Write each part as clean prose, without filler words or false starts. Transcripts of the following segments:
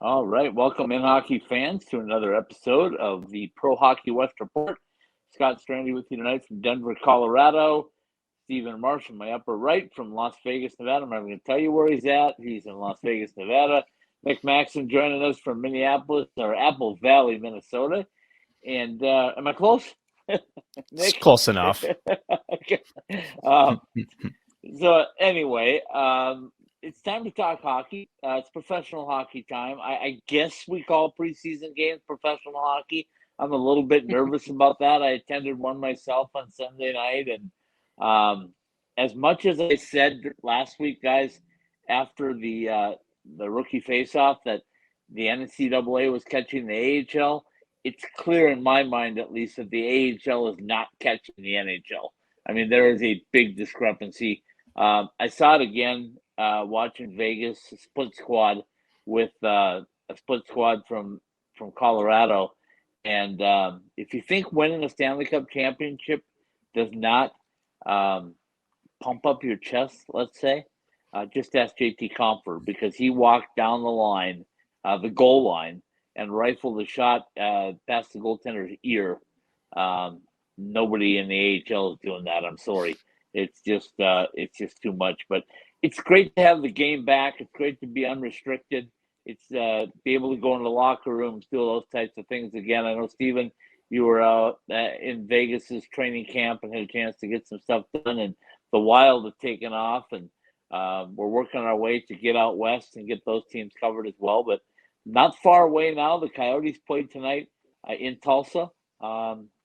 All right, welcome in hockey fans to another episode of the Pro Hockey West Report. Scott Strandy with you tonight from Denver, Colorado. Stephen Marsh in my upper right from Las Vegas, Nevada. I'm not going to tell you where he's at. He's in Las Vegas, Nevada. Nick Maxon joining us from Minneapolis or Apple Valley, Minnesota. And am I close? It's close enough. Okay. So anyway, it's time to talk hockey. It's professional hockey time. I guess we call preseason games professional hockey. I'm a little bit nervous about that. I attended one myself on Sunday night, and as much as I said last week, guys, after the rookie faceoff that the NCAA was catching the AHL, it's clear in my mind, at least, that the AHL is not catching the NHL. I mean, there is a big discrepancy. I saw it again watching Vegas split squad with a split squad from Colorado, and if you think winning a Stanley Cup championship does not pump up your chest, let's say, just ask JT Compher because he walked down the line, the goal line, and rifled a shot past the goaltender's ear. Nobody in the AHL is doing that. I'm sorry. It's just too much. But it's great to have the game back. It's great to be unrestricted. It's be able to go into the locker rooms, do those types of things again. I know, Steven, you were in Vegas's training camp and had a chance to get some stuff done, and the Wild have taken off, and we're working our way to get out west and get those teams covered as well. But not far away now. The Coyotes played tonight in Tulsa.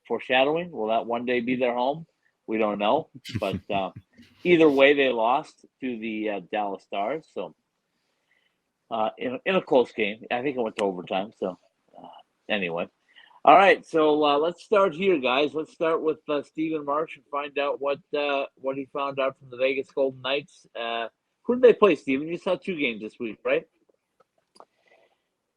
Foreshadowing, will that one day be their home? We don't know. But either way, they lost to the Dallas Stars. So in a close game. I think it went to overtime. So anyway. All right, so let's start here, guys. Let's start with Stephen Marsh and find out what he found out from the Vegas Golden Knights. Who did they play, Stephen? You saw 2 games this week, right?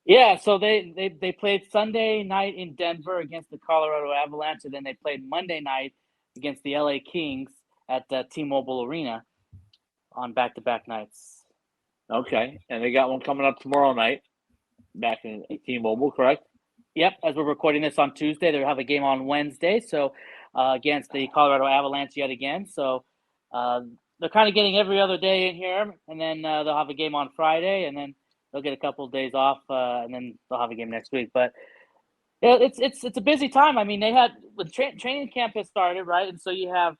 Yeah, so they played Sunday night in Denver against the Colorado Avalanche, and then they played Monday night against the LA Kings at T-Mobile Arena on back-to-back nights. Okay, and they got one coming up tomorrow night back in T-Mobile, correct? Yep, as we're recording this on Tuesday, they'll have a game on Wednesday, so against the Colorado Avalanche yet again. So they're kind of getting every other day in here, and then they'll have a game on Friday, and then they'll get a couple of days off, and then they'll have a game next week. But yeah, it's a busy time. I mean, they had when training camp has started, right? And so you have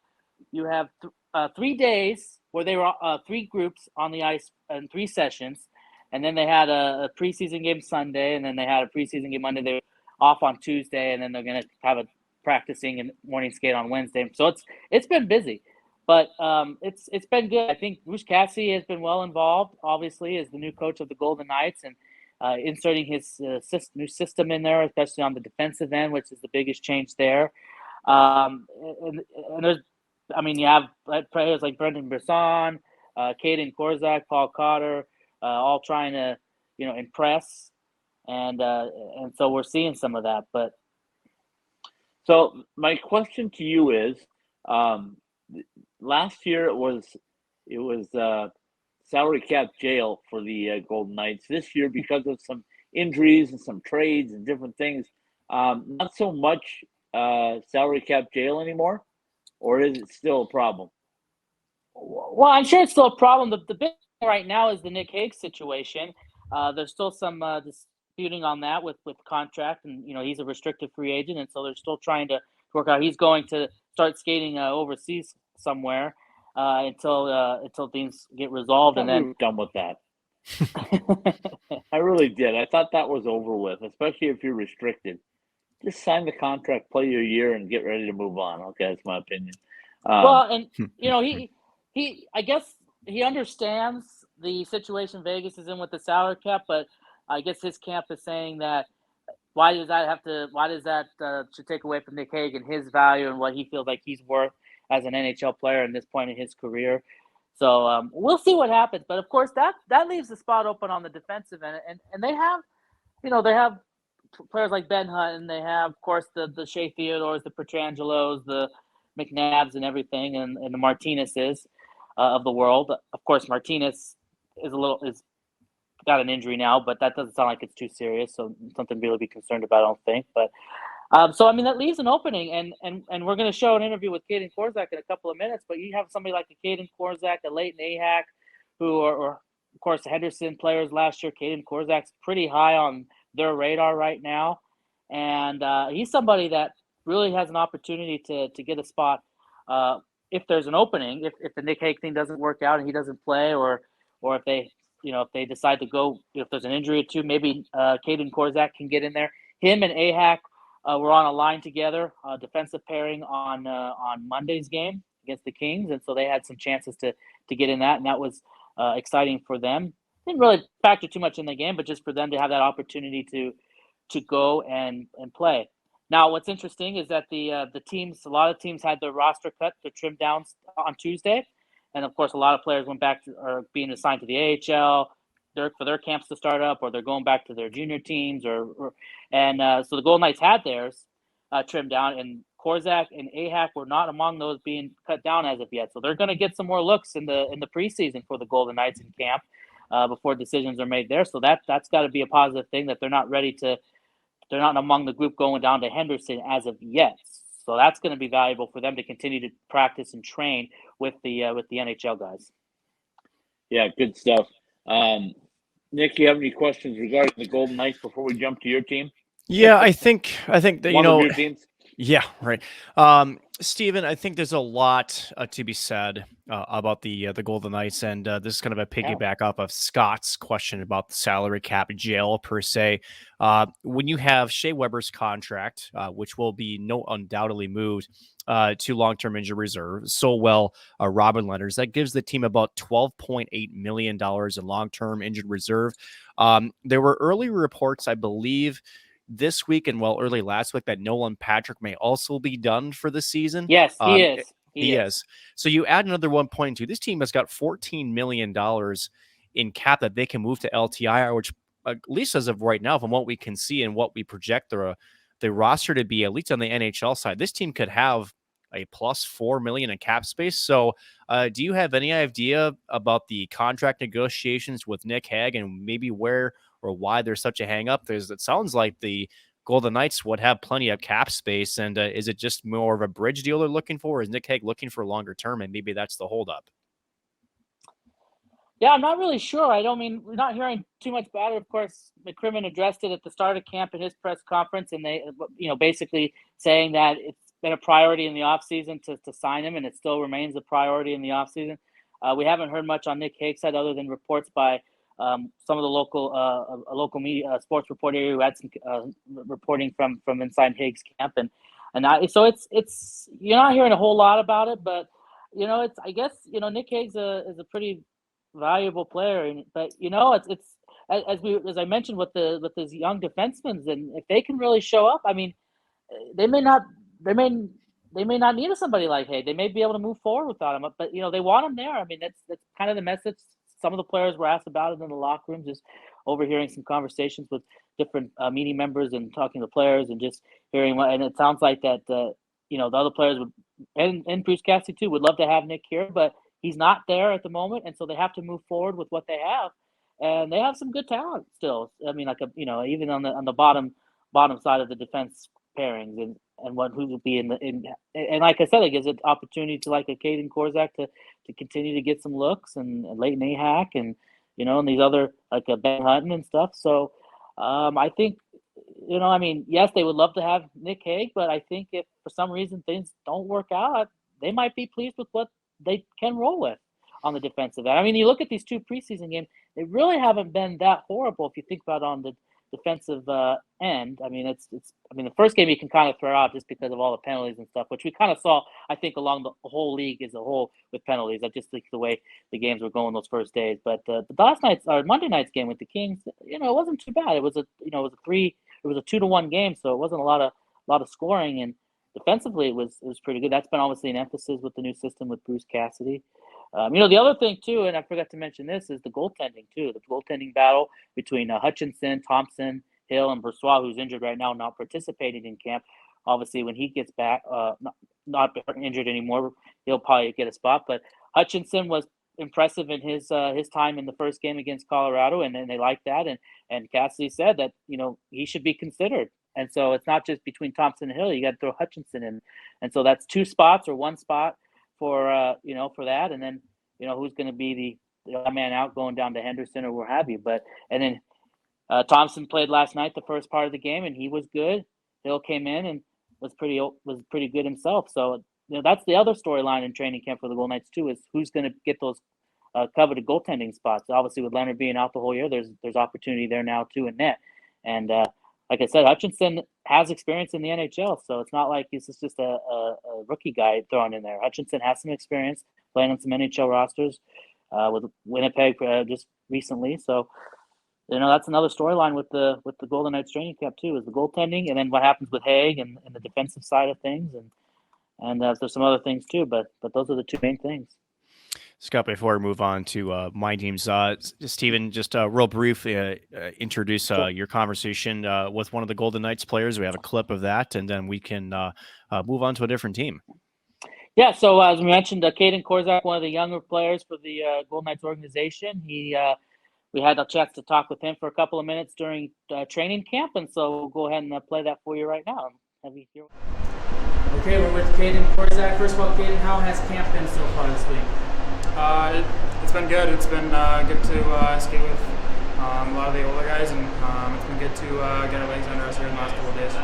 3 days where they were 3 groups on the ice and 3 sessions, and then they had a preseason game Sunday, and then they had a preseason game Monday. They were off on Tuesday, and then they're going to have a practicing and morning skate on Wednesday. So it's been busy. But it's been good. I think Bruce Cassidy has been well involved, obviously, as the new coach of the Golden Knights, and inserting his new system in there, especially on the defensive end, which is the biggest change there. And there's, I mean, you have players like Brendan Brisson, Caden Korzak, Paul Cotter, all trying to, impress, and so we're seeing some of that. But so my question to you is. Last year it was salary cap jail for the Golden Knights. This year, because of some injuries and some trades and different things, not so much salary cap jail anymore, or is it still a problem? Well, I'm sure it's still a problem. The big thing right now is the Nick Hague situation. There's still some disputing on that with contract, and he's a restricted free agent, and so they're still trying to work out. He's going to start skating overseas somewhere until things get resolved, and then we're done with that. I really did. I thought that was over with, especially if you're restricted. Just sign the contract, play your year, and get ready to move on. Okay, that's my opinion. Well, and he I guess he understands the situation Vegas is in with the salary cap, but I guess his camp is saying that why does that should take away from Nick Hague and his value and what he feels like he's worth as an NHL player at this point in his career. So we'll see what happens. But of course, that leaves the spot open on the defensive end, and they have, they have players like Ben Hunt, and they have, of course, the Shea Theodores, the Petrangelos, the McNabbs, and everything, and the Martinez's of the world. Of course, Martinez is got an injury now, but that doesn't sound like it's too serious, so something really to be concerned about, I don't think. But so I mean that leaves an opening, and we're going to show an interview with Caden Korzak in a couple of minutes. But you have somebody like a Caden Korzak, a Leighton Ahak, who are, or of course the Henderson players last year. Caden Korzak's pretty high on their radar right now, and he's somebody that really has an opportunity to get a spot if there's an opening. If the Nick Hague thing doesn't work out and he doesn't play, or if they if they decide to go, if there's an injury or two, maybe Caden Korzak can get in there. Him and Ahak were on a line together, defensive pairing on Monday's game against the Kings, and so they had some chances to get in that, and that was exciting for them. Didn't really factor too much in the game, but just for them to have that opportunity to go and play. Now, what's interesting is that the teams, a lot of teams had their roster cut, to trim down on Tuesday, and of course, a lot of players went back to, are being assigned to the AHL. For their camps to start up, or they're going back to their junior teams, so the Golden Knights had theirs trimmed down, and Korzak and Ahak were not among those being cut down as of yet. So they're going to get some more looks in the preseason for the Golden Knights in camp before decisions are made there. So that's got to be a positive thing, that they're not among the group going down to Henderson as of yet. So that's going to be valuable for them to continue to practice and train with the NHL guys. Yeah, good stuff. Nick, you have any questions regarding the Golden Knights before we jump to your team? Yeah, I think that One of your teams. Yeah, right. Steven, I think there's a lot to be said about the Golden Knights, and this is kind of a piggyback off of Scott's question about the salary cap jail per se. When you have Shea Weber's contract, which will be undoubtedly moved to long-term injury reserve, so well Robin Lehner's, that gives the team about $12.8 million in long-term injured reserve. There were early reports, I believe, this week and early last week, that Nolan Patrick may also be done for the season. Yes, he is. He is. So you add another 1.2. This team has got $14 million in cap that they can move to LTIR, which at least as of right now, from what we can see and what we project the roster to be, at least on the NHL side, this team could have a plus $4 million in cap space. So do you have any idea about the contract negotiations with Nick Hague and maybe where or why there's such a hang up? It sounds like the Golden Knights would have plenty of cap space, and is it just more of a bridge deal they're looking for? Or is Nick Hague looking for longer term, and maybe that's the holdup? Yeah, I'm not really sure. We're not hearing too much about it. Of course, McCrimmon addressed it at the start of camp in his press conference, and they, basically saying that it's been a priority in the offseason to sign him, and it still remains a priority in the offseason. We haven't heard much on Nick Hague's side other than reports by some of the local media, sports report area, who had some reporting from inside Hague's camp, so it's you're not hearing a whole lot about it, but I guess Nick Hague's is a pretty valuable player, but it's as I mentioned with these young defensemen, and if they can really show up, they may not need somebody like Hague. They may be able to move forward without him, but they want him there. That's kind of the message. Some of the players were asked about it in the locker room, just overhearing some conversations with different media members and talking to players and just hearing and it sounds like that the other players would, and Bruce Cassidy too, would love to have Nick here, but he's not there at the moment, and so they have to move forward with what they have, and they have some good talent still. Even on the bottom side of the defense pairings, and who will be and like I said, it gives an opportunity to like a Caden Korzak to continue to get some looks, and Leighton Ahak, and and these other like a Ben Hutton and stuff. So I think yes, they would love to have Nick Hague, but I think if for some reason things don't work out, they might be pleased with what they can roll with on the defensive end. You look at these two preseason games; they really haven't been that horrible if you think about on the defensive end. The first game you can kind of throw out just because of all the penalties and stuff, which we kind of saw, I think, along the whole league as a whole with penalties. I just think the way the games were going those first days. But the Monday night's game with the Kings, it wasn't too bad. It was a 2-1 game, so it wasn't a lot of scoring, and defensively it was pretty good. That's been obviously an emphasis with the new system with Bruce Cassidy. The other thing too, and I forgot to mention this, is the goaltending too. The goaltending battle between Hutchinson, Thompson, Hill, and Brossoit, who's injured right now, not participating in camp. Obviously, when he gets back, not injured anymore, he'll probably get a spot. But Hutchinson was impressive in his time in the first game against Colorado, and they like that. And Cassidy said that he should be considered. And so it's not just between Thompson and Hill. You got to throw Hutchinson in, and so that's 2 spots or 1 spot for for that. And then who's going to be the odd man out going down to Henderson or what have you. And then Thompson played last night, the first part of the game, and he was good. Hill came in and was pretty good himself. So that's the other storyline in training camp for the Golden Knights too, is who's going to get those coveted goaltending spots. Obviously, with Leonard being out the whole year, there's opportunity there now too in net. And like I said, Hutchinson has experience in the NHL, so it's not like he's just a rookie guy thrown in there. Hutchinson has some experience playing on some NHL rosters with Winnipeg just recently. So that's another storyline with the Golden Knights training camp too, is the goaltending, and then what happens with Haig and the defensive side of things, and there's some other things too, but those are the 2 main things. Scott, before we move on to my teams, Steven, just real brief, introduce your conversation with one of the Golden Knights players. We have a clip of that, and then we can move on to a different team. Yeah, so as we mentioned, Caden Korzak, one of the younger players for the Golden Knights organization, we had a chance to talk with him for a couple of minutes during training camp, and so we'll go ahead and play that for you right now. Have you hear? Okay, we're with Caden Korzak. First of all, Caden, how has camp been so far this week? It's been good. It's been good to skate with a lot of the older guys, and it's been good to get our legs under us here in the last couple of days.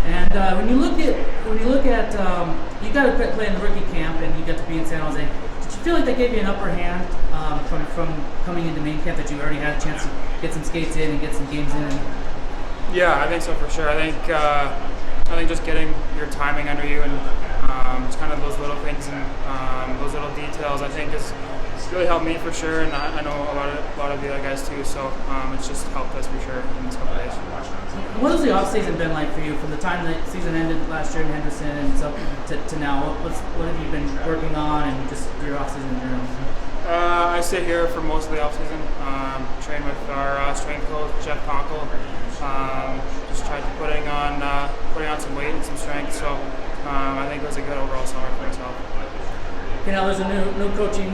And when you look at you got to play in the rookie camp, and you got to be in San Jose. Did you feel like that gave you an upper hand from coming into main camp, that you already had a chance to get some skates in and get some games in? Yeah, I think so for sure. I think just getting your timing under you and just kind of those little things and those little details, I think, has really helped me for sure, and I know a lot of the other guys too. So it's just helped us for sure in this couple of days. What has the off season been like for you, from the time the season ended last year in Henderson and so to now? What have you been working on, and just your off season in general? I stay here for most of the off season. Train with our strength coach Jeff Conkle. Just tried putting on some weight and some strength. So I think it was a good overall summer for myself. There's a new coach in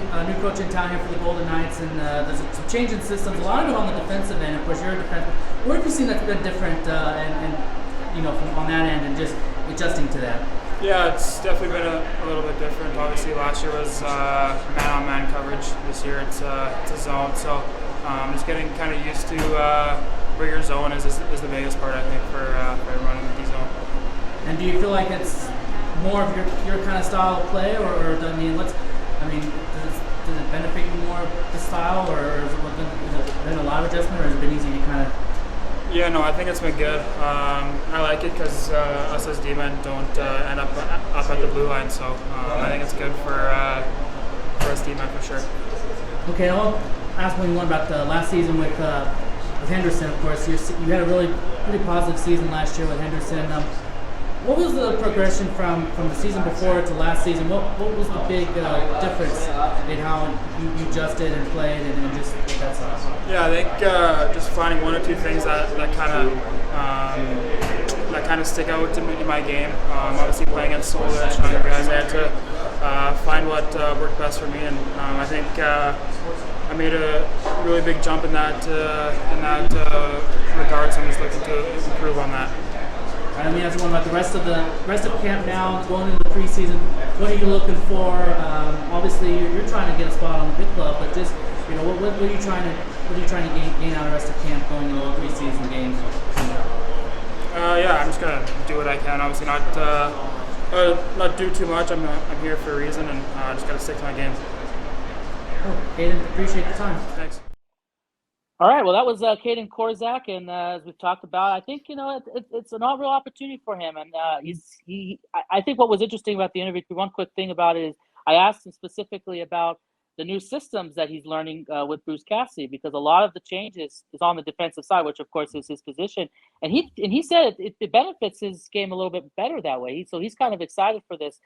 town here for the Golden Knights, and there's some change in systems. A lot of it on the defensive end. Of course, you're a defenseman. Where have you seen that's been different, and from on that end, and just adjusting to that? Yeah, it's definitely been a little bit different. Obviously, last year was man-on-man coverage. This year it's a zone. So just getting kind of used to where your zone is the biggest part, I think, for running the D zone. And do you feel like it's more of your kind of style of play, or does it benefit you more, this style, or has it been a lot of adjustment, or has it been easy to kind of? Yeah, no, I think it's been good. I like it because us as D-men don't end up at the blue line, so I think it's good for us D-men for sure. Okay, I'll ask one about the last season with Henderson. Of course, you had a really pretty positive season last year with Henderson. What was the progression from the season before to last season? What was the big difference in how you adjusted and played and just that stuff? Yeah, I think just finding 1 or 2 things that kind of stick out in my game. Obviously, playing against older, stronger guys, I had to find what worked best for me, and I think I made a really big jump in that regard. So I'm just looking to improve on that. Let me ask you one about the rest of camp now, going into the preseason. What are you looking for? Obviously, you're trying to get a spot on the big club, but just what are you trying to gain out of the rest of camp going into the preseason games? Yeah, I'm just gonna do what I can. Obviously, not do too much. I'm here for a reason, and just gotta stick to my games. Cool. Caden, appreciate the time. Thanks. All right, well, that was Caden Korzak, and as we've talked about, I think it's an real opportunity for him, and I think what was interesting about the interview. One quick thing about it is I asked him specifically about the new systems that he's learning with Bruce Cassidy, because a lot of the changes is on the defensive side, which of course is his position, and he said it benefits his game a little bit better that way. So he's kind of excited for this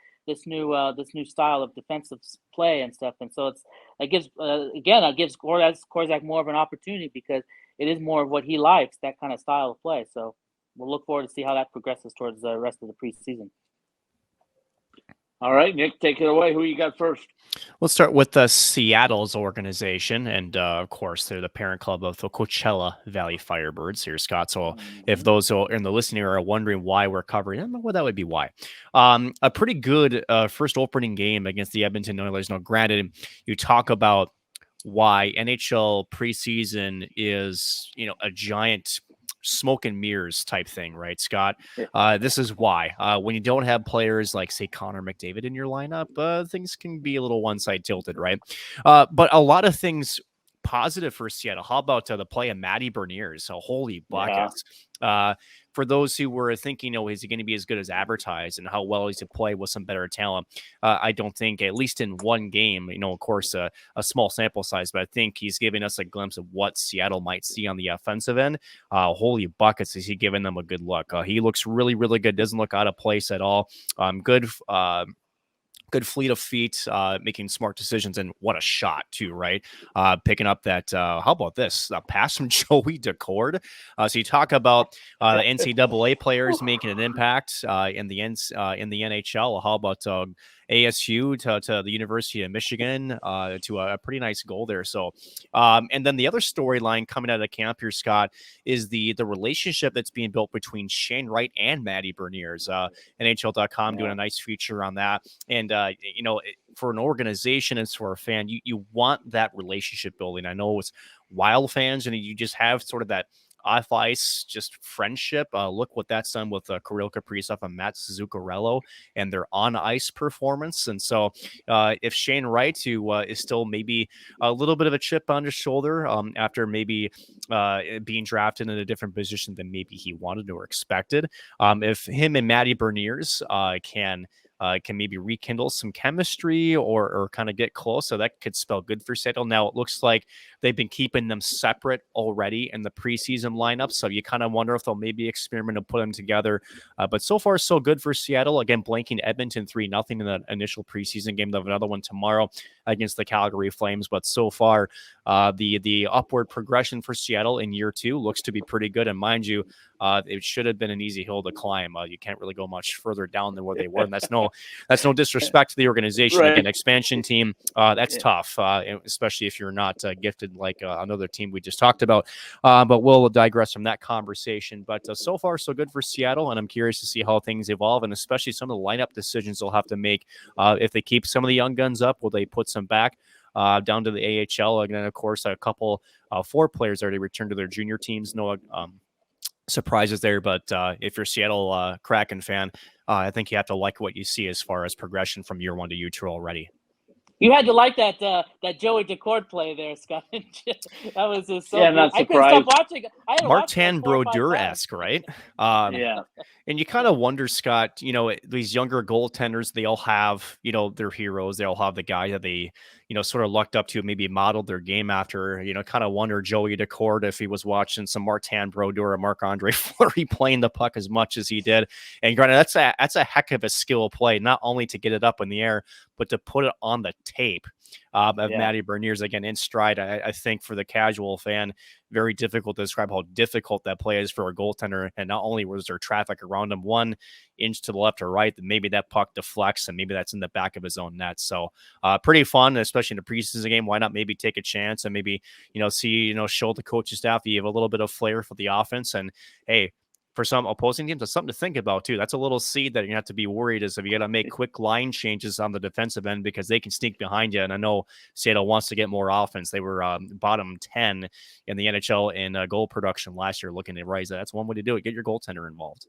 new style of defensive play and stuff, and so it gives Korzak more of an opportunity, because it is more of what he likes, that kind of style of play. So we'll look forward to see how that progresses towards the rest of the preseason. All right, Nick, take it away. Who you got first? Let's start with Seattle's organization, and of course, they're the parent club of the Coachella Valley Firebirds here, Scott. So, if those in the listening area are wondering why we're covering them, well, that would be why. A pretty good first opening game against the Edmonton Oilers. Now, granted, you talk about why NHL preseason is, a giant smoke and mirrors type thing, right, Scott? This is why. When you don't have players like, say, Connor McDavid in your lineup, things can be a little one-side tilted, right? But a lot of things positive for Seattle. How about the play of Matty Beniers? So holy buckets. For those who were thinking, is he going to be as good as advertised and how well he's to play with some better talent? I don't think, at least in one game, of course, a small sample size, but I think he's giving us a glimpse of what Seattle might see on the offensive end. Holy buckets, is he giving them a good look? He looks really, really good. Doesn't look out of place at all. Good fleet of feet, making smart decisions, and what a shot too, right? Picking up that, how about this? A pass from Joey Decord. So you talk about the NCAA players making an impact in the NHL. How about ASU to the University of Michigan to a pretty nice goal there. So, and then the other storyline coming out of camp here, Scott, is the relationship that's being built between Shane Wright and Matty Beniers. NHL.com doing a nice feature on that. And, for an organization and for a fan, you want that relationship building. I know it's Wild fans, and you just have sort of that off ice, just friendship. Look what that's done with Kirill Kaprizov and Matt Zuccarello and their on ice performance. And so, if Shane Wright, who is still maybe a little bit of a chip on his shoulder after maybe being drafted in a different position than maybe he wanted or expected, if him and Matty Beniers can maybe rekindle some chemistry or kind of get close, so that could spell good for Seattle. Now, it looks like they've been keeping them separate already in the preseason lineup, so you kind of wonder if they'll maybe experiment to put them together. But so far, so good for Seattle. Again, blanking Edmonton 3-0 in the initial preseason game. They'll have another one tomorrow against the Calgary Flames. But so far, the upward progression for Seattle in year two looks to be pretty good. And mind you, it should have been an easy hill to climb. You can't really go much further down than where they were. And that's no disrespect to the organization. Right. Again, expansion team, that's tough, especially if you're not gifted like another team we just talked about. But we'll digress from that conversation. But so far, so good for Seattle. And I'm curious to see how things evolve, and especially some of the lineup decisions they'll have to make. If they keep some of the young guns up, will they put some back down to the AHL? And then, of course, a couple, 4 players already returned to their junior teams. No surprises there, but if you're a Seattle Kraken fan, I think you have to like what you see as far as progression from year 1 to year 2 already. You had to like that Joey Decord play there, Scott. That was just so good. Not I couldn't surprised. stop watching. Martin Brodeur-esque, right? Yeah. And you kind of wonder, Scott, these younger goaltenders, they all have, their heroes. They all have the guy that they, sort of looked up to, maybe modeled their game after. Kind of wonder Joey Decord if he was watching some Martin Brodeur or Marc-Andre Fleury playing the puck as much as he did. And granted, that's a heck of a skill play, not only to get it up in the air, but to put it on the tape of Matty Beniers, again, in stride. I think for the casual fan, very difficult to describe how difficult that play is for a goaltender. And not only was there traffic around him 1 inch to the left or right, then maybe that puck deflects and maybe that's in the back of his own net. So pretty fun, especially in a preseason game. Why not maybe take a chance and maybe, show the coaching staff you have a little bit of flair for the offense. And hey, for some opposing teams, that's something to think about too. That's a little seed that you have to be worried is if you got to make quick line changes on the defensive end because they can sneak behind you. And I know Seattle wants to get more offense. They were bottom 10 in the NHL in goal production last year, looking to rise that. That's one way to do it. Get your goaltender involved.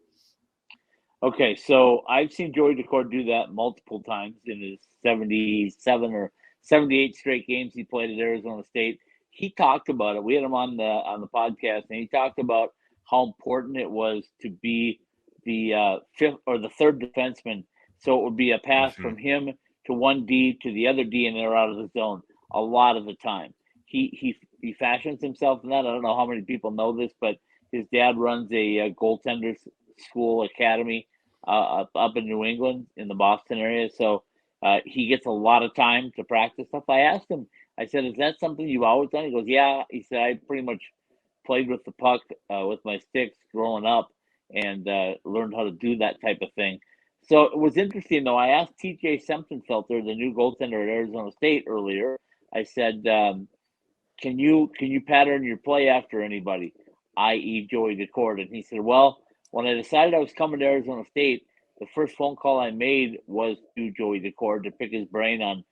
Okay, so I've seen Joey Decord do that multiple times in his 77 or 78 straight games he played at Arizona State. He talked about it. We had him on the podcast, and he talked about how important it was to be the fifth or the third defenseman. So it would be a pass from him to one D to the other D, and they're out of the zone a lot of the time. He fashions himself in that. I don't know how many people know this, but his dad runs a goaltender school academy up in New England in the Boston area. So he gets a lot of time to practice stuff. I asked him, I said, is that something you've always done? He goes, yeah. He said, I pretty much played with the puck with my sticks growing up and learned how to do that type of thing. So it was interesting though. I asked TJ Semptimphelter, the new goaltender at Arizona State, earlier. I said, can you pattern your play after anybody, i.e. Joey Daccord? And he said, well, when I decided I was coming to Arizona State, the first phone call I made was to Joey Daccord to pick his brain on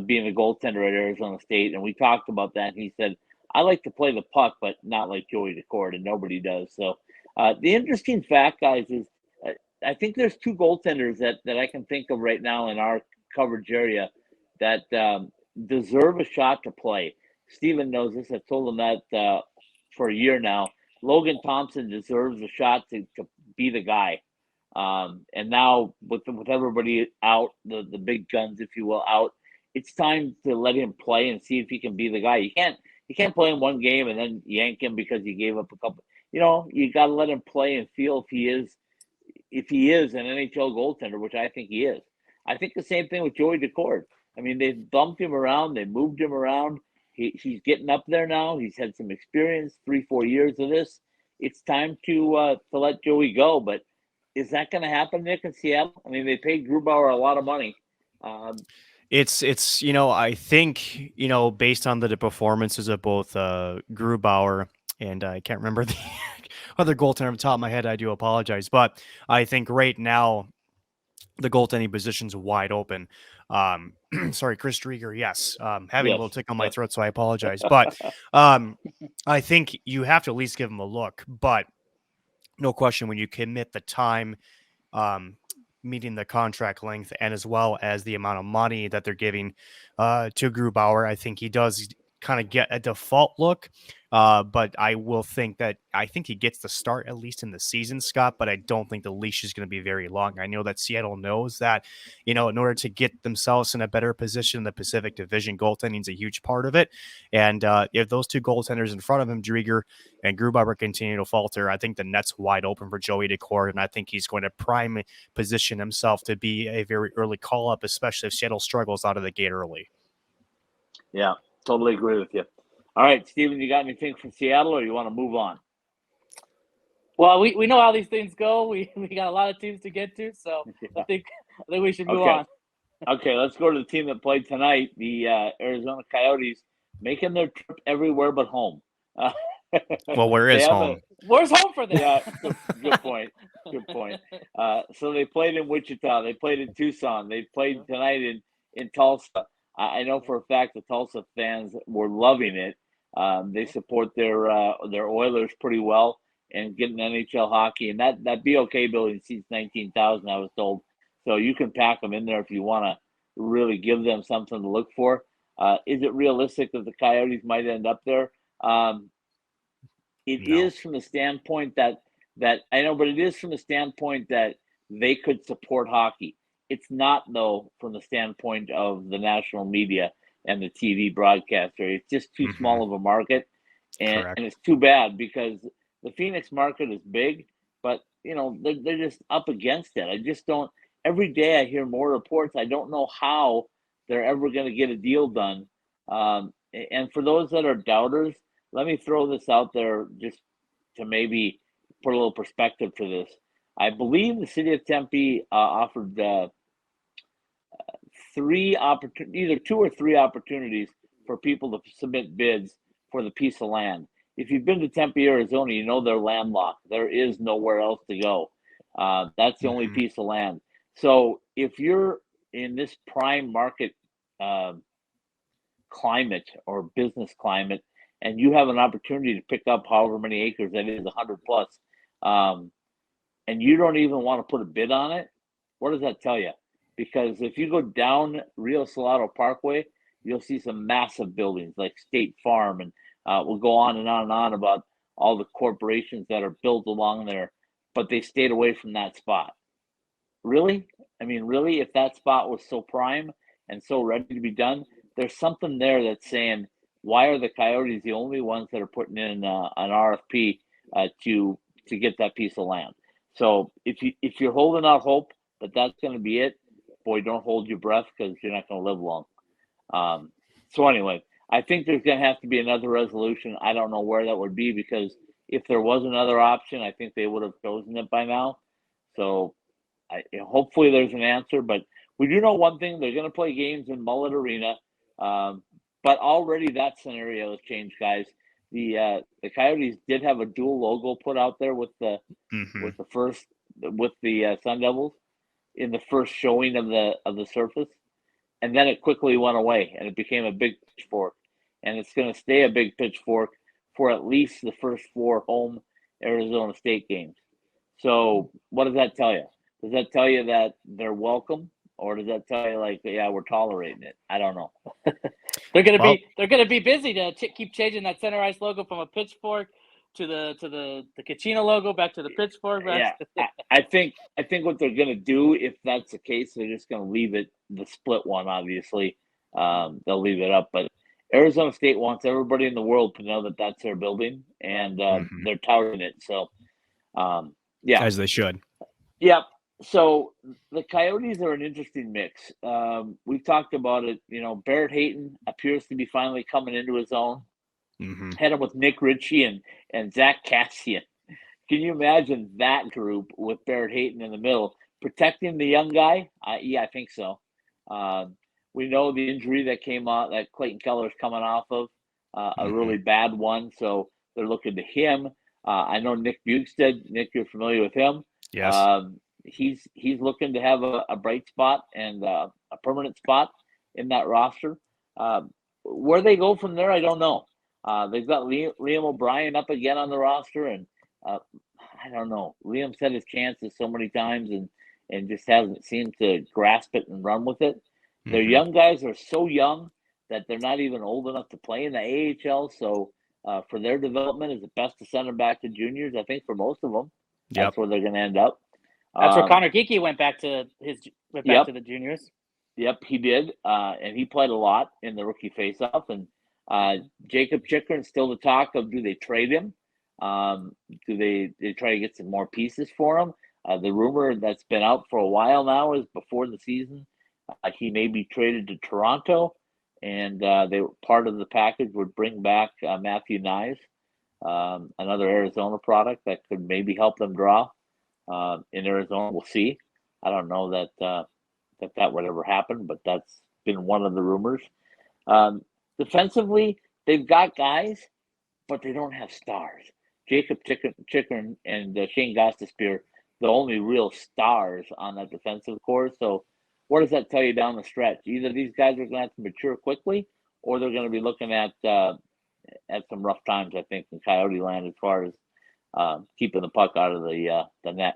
being a goaltender at Arizona State. And we talked about that. And he said, I like to play the puck, but not like Joey Daccord, and nobody does. So the interesting fact, guys, is I think there's two goaltenders that I can think of right now in our coverage area that deserve a shot to play. Steven knows this. I've told him that for a year now. Logan Thompson deserves a shot to be the guy. And now with everybody out, the big guns, if you will, out, it's time to let him play and see if he can be the guy. You can't play in one game and then yank him because you gave up a couple. You know, you got to let him play and feel if he is an NHL goaltender, which I think he is. I think the same thing with Joey Daccord. I mean, they bumped him around, they moved him around. He's getting up there now. He's had some experience, 3-4 years of this. It's time to let Joey go. But is that going to happen, Nick, in Seattle? I mean, they paid Grubauer a lot of money. It's I think based on the performances of both Grubauer and I can't remember the other goaltender off the top of my head. I do apologize, but I think right now the goaltending position's wide open. Sorry, Chris Drieger. Yes, having a little tick on my throat, so I apologize. But I think you have to at least give him a look. But no question, when you commit the time, meeting the contract length, and as well as the amount of money that they're giving to Grubauer, I think he does kind of get a default look. But I think he gets the start at least in the season, Scott, but I don't think the leash is going to be very long. I know that Seattle knows that, in order to get themselves in a better position in the Pacific Division, goaltending is a huge part of it. And if those two goaltenders in front of him, Drieger and Grubauer, continue to falter, I think the net's wide open for Joey Daccord, and I think he's going to prime position himself to be a very early call-up, especially if Seattle struggles out of the gate early. Yeah, totally agree with you. All right, Steven, you got anything from Seattle, or you want to move on? Well, we know how these things go. We got a lot of teams to get to, so I think we should move on. Okay, let's go to the team that played tonight, the Arizona Coyotes, making their trip everywhere but home. Well, where is home? Where's home for them? Yeah, good point. Good point. So they played in Wichita. They played in Tucson. They played tonight in Tulsa. I know for a fact the Tulsa fans were loving it. They support their Oilers pretty well and getting NHL hockey. And that BOK building seats 19,000, I was told. So you can pack them in there if you want to really give them something to look for. Is it realistic that the Coyotes might end up there? It is from the standpoint that I know, but it is from the standpoint that they could support hockey. It's not, though, from the standpoint of the national media and the TV broadcaster. It's just too small of a market, and it's too bad because the Phoenix market is big, but they're just up against it. I just don't. Every day I hear more reports. I don't know how they're ever going to get a deal done. And for those that are doubters, let me throw this out there just to maybe put a little perspective to this. I believe the city of Tempe offered either 2 or 3 opportunities for people to submit bids for the piece of land. If you've been to Tempe, Arizona, you know they're landlocked. There is nowhere else to go. That's the only piece of land. So if you're in this prime market climate or business climate, and you have an opportunity to pick up however many acres that is, 100 plus, and you don't even want to put a bid on it, what does that tell you? Because if you go down Rio Salado Parkway, you'll see some massive buildings like State Farm, and we'll go on and on and on about all the corporations that are built along there, but they stayed away from that spot. Really? I mean, really, if that spot was so prime and so ready to be done, there's something there that's saying, why are the Coyotes the only ones that are putting in an RFP to get that piece of land? So if you're holding out hope that that's going to be it, boy, don't hold your breath because you're not going to live long. So anyway, I think there's going to have to be another resolution. I don't know where that would be, because if there was another option, I think they would have chosen it by now. So hopefully there's an answer, but we do know one thing: they're going to play games in Mullet Arena. But already that scenario has changed, guys. The Coyotes did have a dual logo put out there with the Sun Devils in the first showing of the surface, and then it quickly went away and it became a big pitchfork, and it's going to stay a big pitchfork for at least the first 4 home Arizona State games. So what does that tell you? Does that tell you that they're welcome, or does that tell you like, yeah, we're tolerating it? I don't know. They're gonna be busy to keep changing that center ice logo from a pitchfork to the Kachina logo back to the pitchfork. Yeah, I think what they're gonna do, if that's the case, they're just gonna leave it the split one. Obviously, they'll leave it up, but Arizona State wants everybody in the world to know that that's their building, and they're touting it. So, yeah, as they should. Yeah. So the Coyotes are an interesting mix. We've talked about it. Barrett Hayton appears to be finally coming into his own. Had him with Nick Ritchie and Zach Cassian. Can you imagine that group with Barrett Hayton in the middle protecting the young guy? Yeah, I think so. We know the injury that came out that Clayton Keller is coming off of, a really bad one. So they're looking to him. I know Nick Bukestad. Nick, you're familiar with him. Yes. He's looking to have a bright spot and a permanent spot in that roster. Where they go from there, I don't know. They've got Liam O'Brien up again on the roster, and I don't know. Liam's had his chances so many times and just hasn't seemed to grasp it and run with it. Their young guys are so young that they're not even old enough to play in the AHL. So for their development, is it best to send them back to juniors? I think for most of them, that's where they're going to end up. That's where Connor Geekie went back to the juniors. Yep, he did, and he played a lot in the rookie faceoff. And Jacob Chychrun's still the talk of, do they trade him? Do they try to get some more pieces for him? The rumor that's been out for a while now is before the season, he may be traded to Toronto, and part of the package would bring back Matthew Knies, another Arizona product that could maybe help them draw. In Arizona, we'll see. I don't know that would ever happen, but that's been one of the rumors. Defensively, they've got guys, but they don't have stars. Jacob Chychrun and Shane Gostisbehere, the only real stars on that defensive core. So what does that tell you down the stretch? Either these guys are going to have to mature quickly, or they're going to be looking at some rough times, I think, in Coyote land as far as keeping the puck out of the net.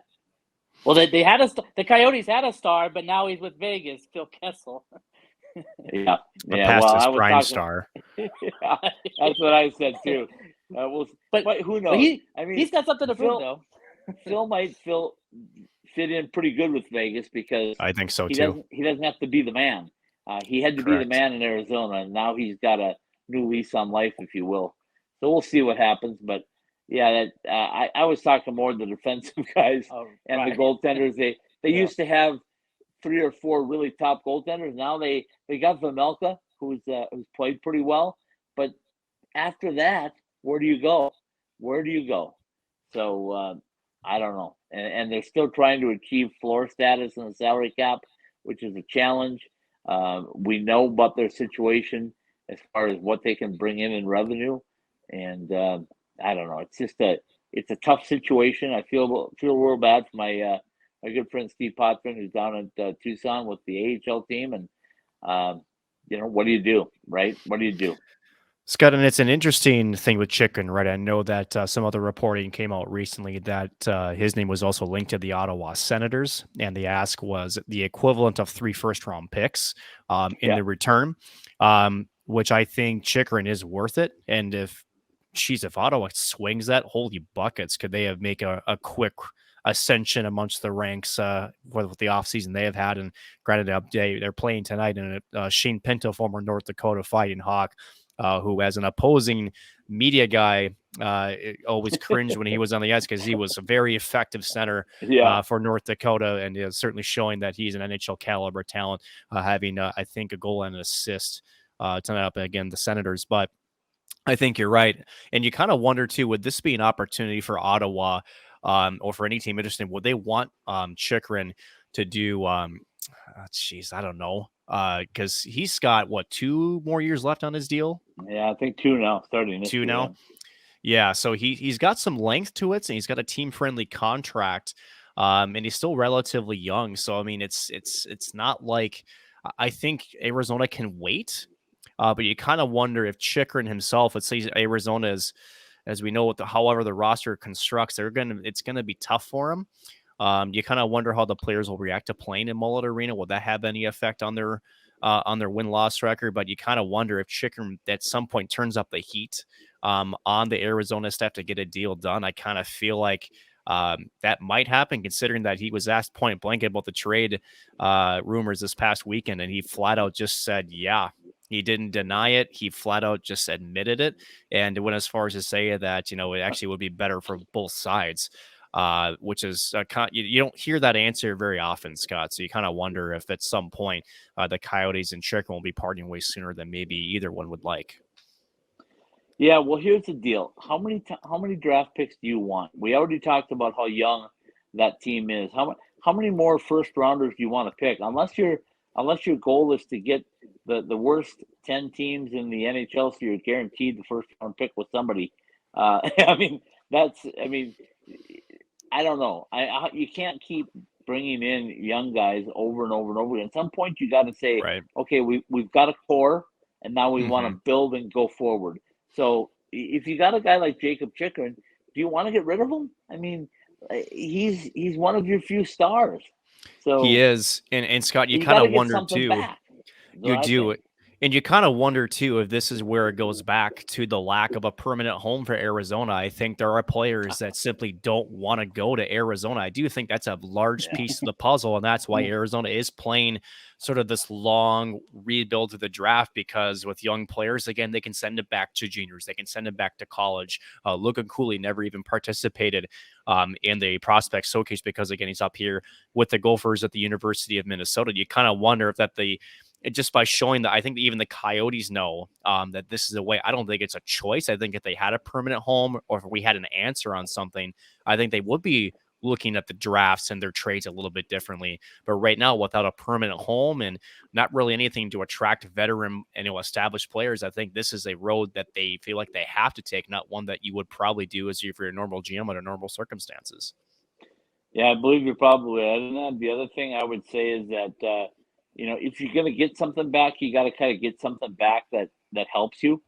Well, the Coyotes had a star, but now he's with Vegas, Phil Kessel. Yeah. Past his prime star. That's what I said too. But who knows? He's got something to prove, though. Phil might fit in pretty good with Vegas because I think so too. He doesn't have to be the man. He had to be the man in Arizona, and now he's got a new lease on life, if you will. So we'll see what happens, but. Yeah, I was talking more the defensive guys and the goaltenders. They used to have 3 or 4 really top goaltenders. Now they got Vejmelka, who's played pretty well. But after that, where do you go? So I don't know. And they're still trying to achieve floor status in the salary cap, which is a challenge. We know about their situation as far as what they can bring in revenue, and I don't know. It's just it's a tough situation. I feel real bad for my good friend Steve Potvin, who's down at Tucson with the AHL team, and what do you do, right? What do you do? Scott, and it's an interesting thing with Chychrun, right? I know that some other reporting came out recently that his name was also linked to the Ottawa Senators, and the ask was the equivalent of 3 first-round picks in the return, which I think Chychrun is worth it, and if Ottawa swings that, holy buckets, could they have make a quick ascension amongst the ranks with the offseason they have had? And granted, update, they're playing tonight, and Shane Pinto, former North Dakota Fighting Hawk, who as an opposing media guy always cringed when he was on the ice because he was a very effective center for North Dakota, and is certainly showing that he's an NHL caliber talent, having I think a goal and an assist tonight up again the Senators. But I think you're right. And you kind of wonder, too, would this be an opportunity for Ottawa or for any team interested? Would they want Chychrun to do. Jeez, I don't know, because he's got what 2 more years left on his deal. Yeah, I think 2 now, starting this 2 year. now. Yeah, so he's got some length to it, and he's got a team friendly contract, and he's still relatively young. So I mean, it's not like I think Arizona can wait, but you kind of wonder if Chikrin himself, let's say Arizona is, as we know, with however the roster constructs, it's gonna be tough for him. You kind of wonder how the players will react to playing in Mullet Arena. Will that have any effect on their win-loss record? But you kind of wonder if Chikrin at some point turns up the heat on the Arizona staff to get a deal done. I kind of feel like that might happen, considering that he was asked point blank about the trade rumors this past weekend, and he flat out just said, yeah. He didn't deny it. He flat out just admitted it, and went as far as to say that, it actually would be better for both sides. Which is you don't hear that answer very often, Scott. So you kind of wonder if at some point the Coyotes and Chikrin will be parting ways sooner than maybe either one would like. Yeah, well, here's the deal. How many draft picks do you want? We already talked about how young that team is. How many more first rounders do you want to pick? Unless your goal is to get the worst 10 teams in the NHL, so you're guaranteed the first round pick with somebody. I mean, I don't know. You can't keep bringing in young guys over and over and over again. At some point, you got to say, right, okay, we've got a core, and now we want Mhm. to build and go forward. So if you got a guy like Jacob Chikrin, do you want to get rid of him? I mean, he's one of your few stars. So he is, and Scott, you kind gotta of get wonder something too. back. is You what I do. think. And you kind of wonder, too, if this is where it goes back to the lack of a permanent home for Arizona. I think there are players that simply don't want to go to Arizona. I do think that's a large Yeah. piece of the puzzle, and that's why Mm. Arizona is playing sort of this long rebuild to the draft, because with young players, again, they can send it back to juniors. They can send it back to college. Logan Cooley never even participated in the prospect showcase because, again, he's up here with the Gophers at the University of Minnesota. You kind of wonder if that just by showing that, I think that even the Coyotes know that this is a way. I don't think it's a choice. I think if they had a permanent home, or if we had an answer on something, I think they would be looking at the drafts and their trades a little bit differently. But right now, without a permanent home and not really anything to attract veteran and established players, I think this is a road that they feel like they have to take, not one that you would probably do as if you're a normal GM under normal circumstances. Yeah, I believe you're probably right. And then the other thing I would say is that if you're going to get something back, you got to kind of get something back that helps you,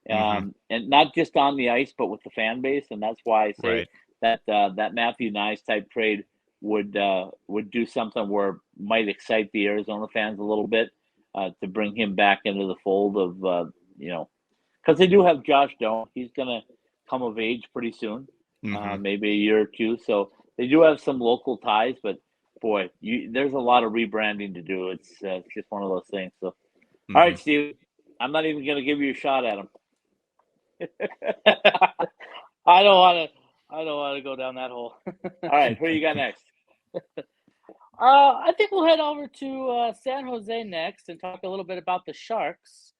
Mhm. and not just on the ice, but with the fan base. And that's why I say Right. that Matthew Nyes type trade would do something where might excite the Arizona fans a little bit to bring him back into the fold of because they do have Josh Doan. He's going to come of age pretty soon, Mhm. maybe a year or two. So they do have some local ties, but boy, there's a lot of rebranding to do. It's just one of those things. So, all right, Mhm. Steve, I'm not even going to give you a shot at him. I don't want to go down that hole. All right, who you got next? I think we'll head over to San Jose next and talk a little bit about the Sharks.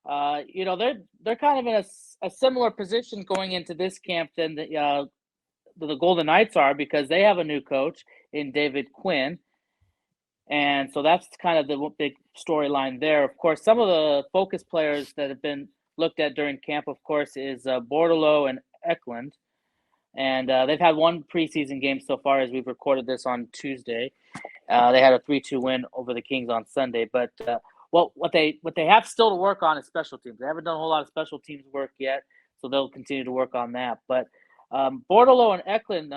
They're kind of in a similar position going into this camp than the Golden Knights are, because they have a new coach in David Quinn. And so that's kind of the big storyline there. Of course, some of the focus players that have been looked at during camp, of course, is Bordeleau and Eklund. And they've had one preseason game so far as we've recorded this on Tuesday. They had a 3-2 win over the Kings on Sunday. But what they have still to work on is special teams. They haven't done a whole lot of special teams work yet, so they'll continue to work on that. But Bordeleau and Eklund,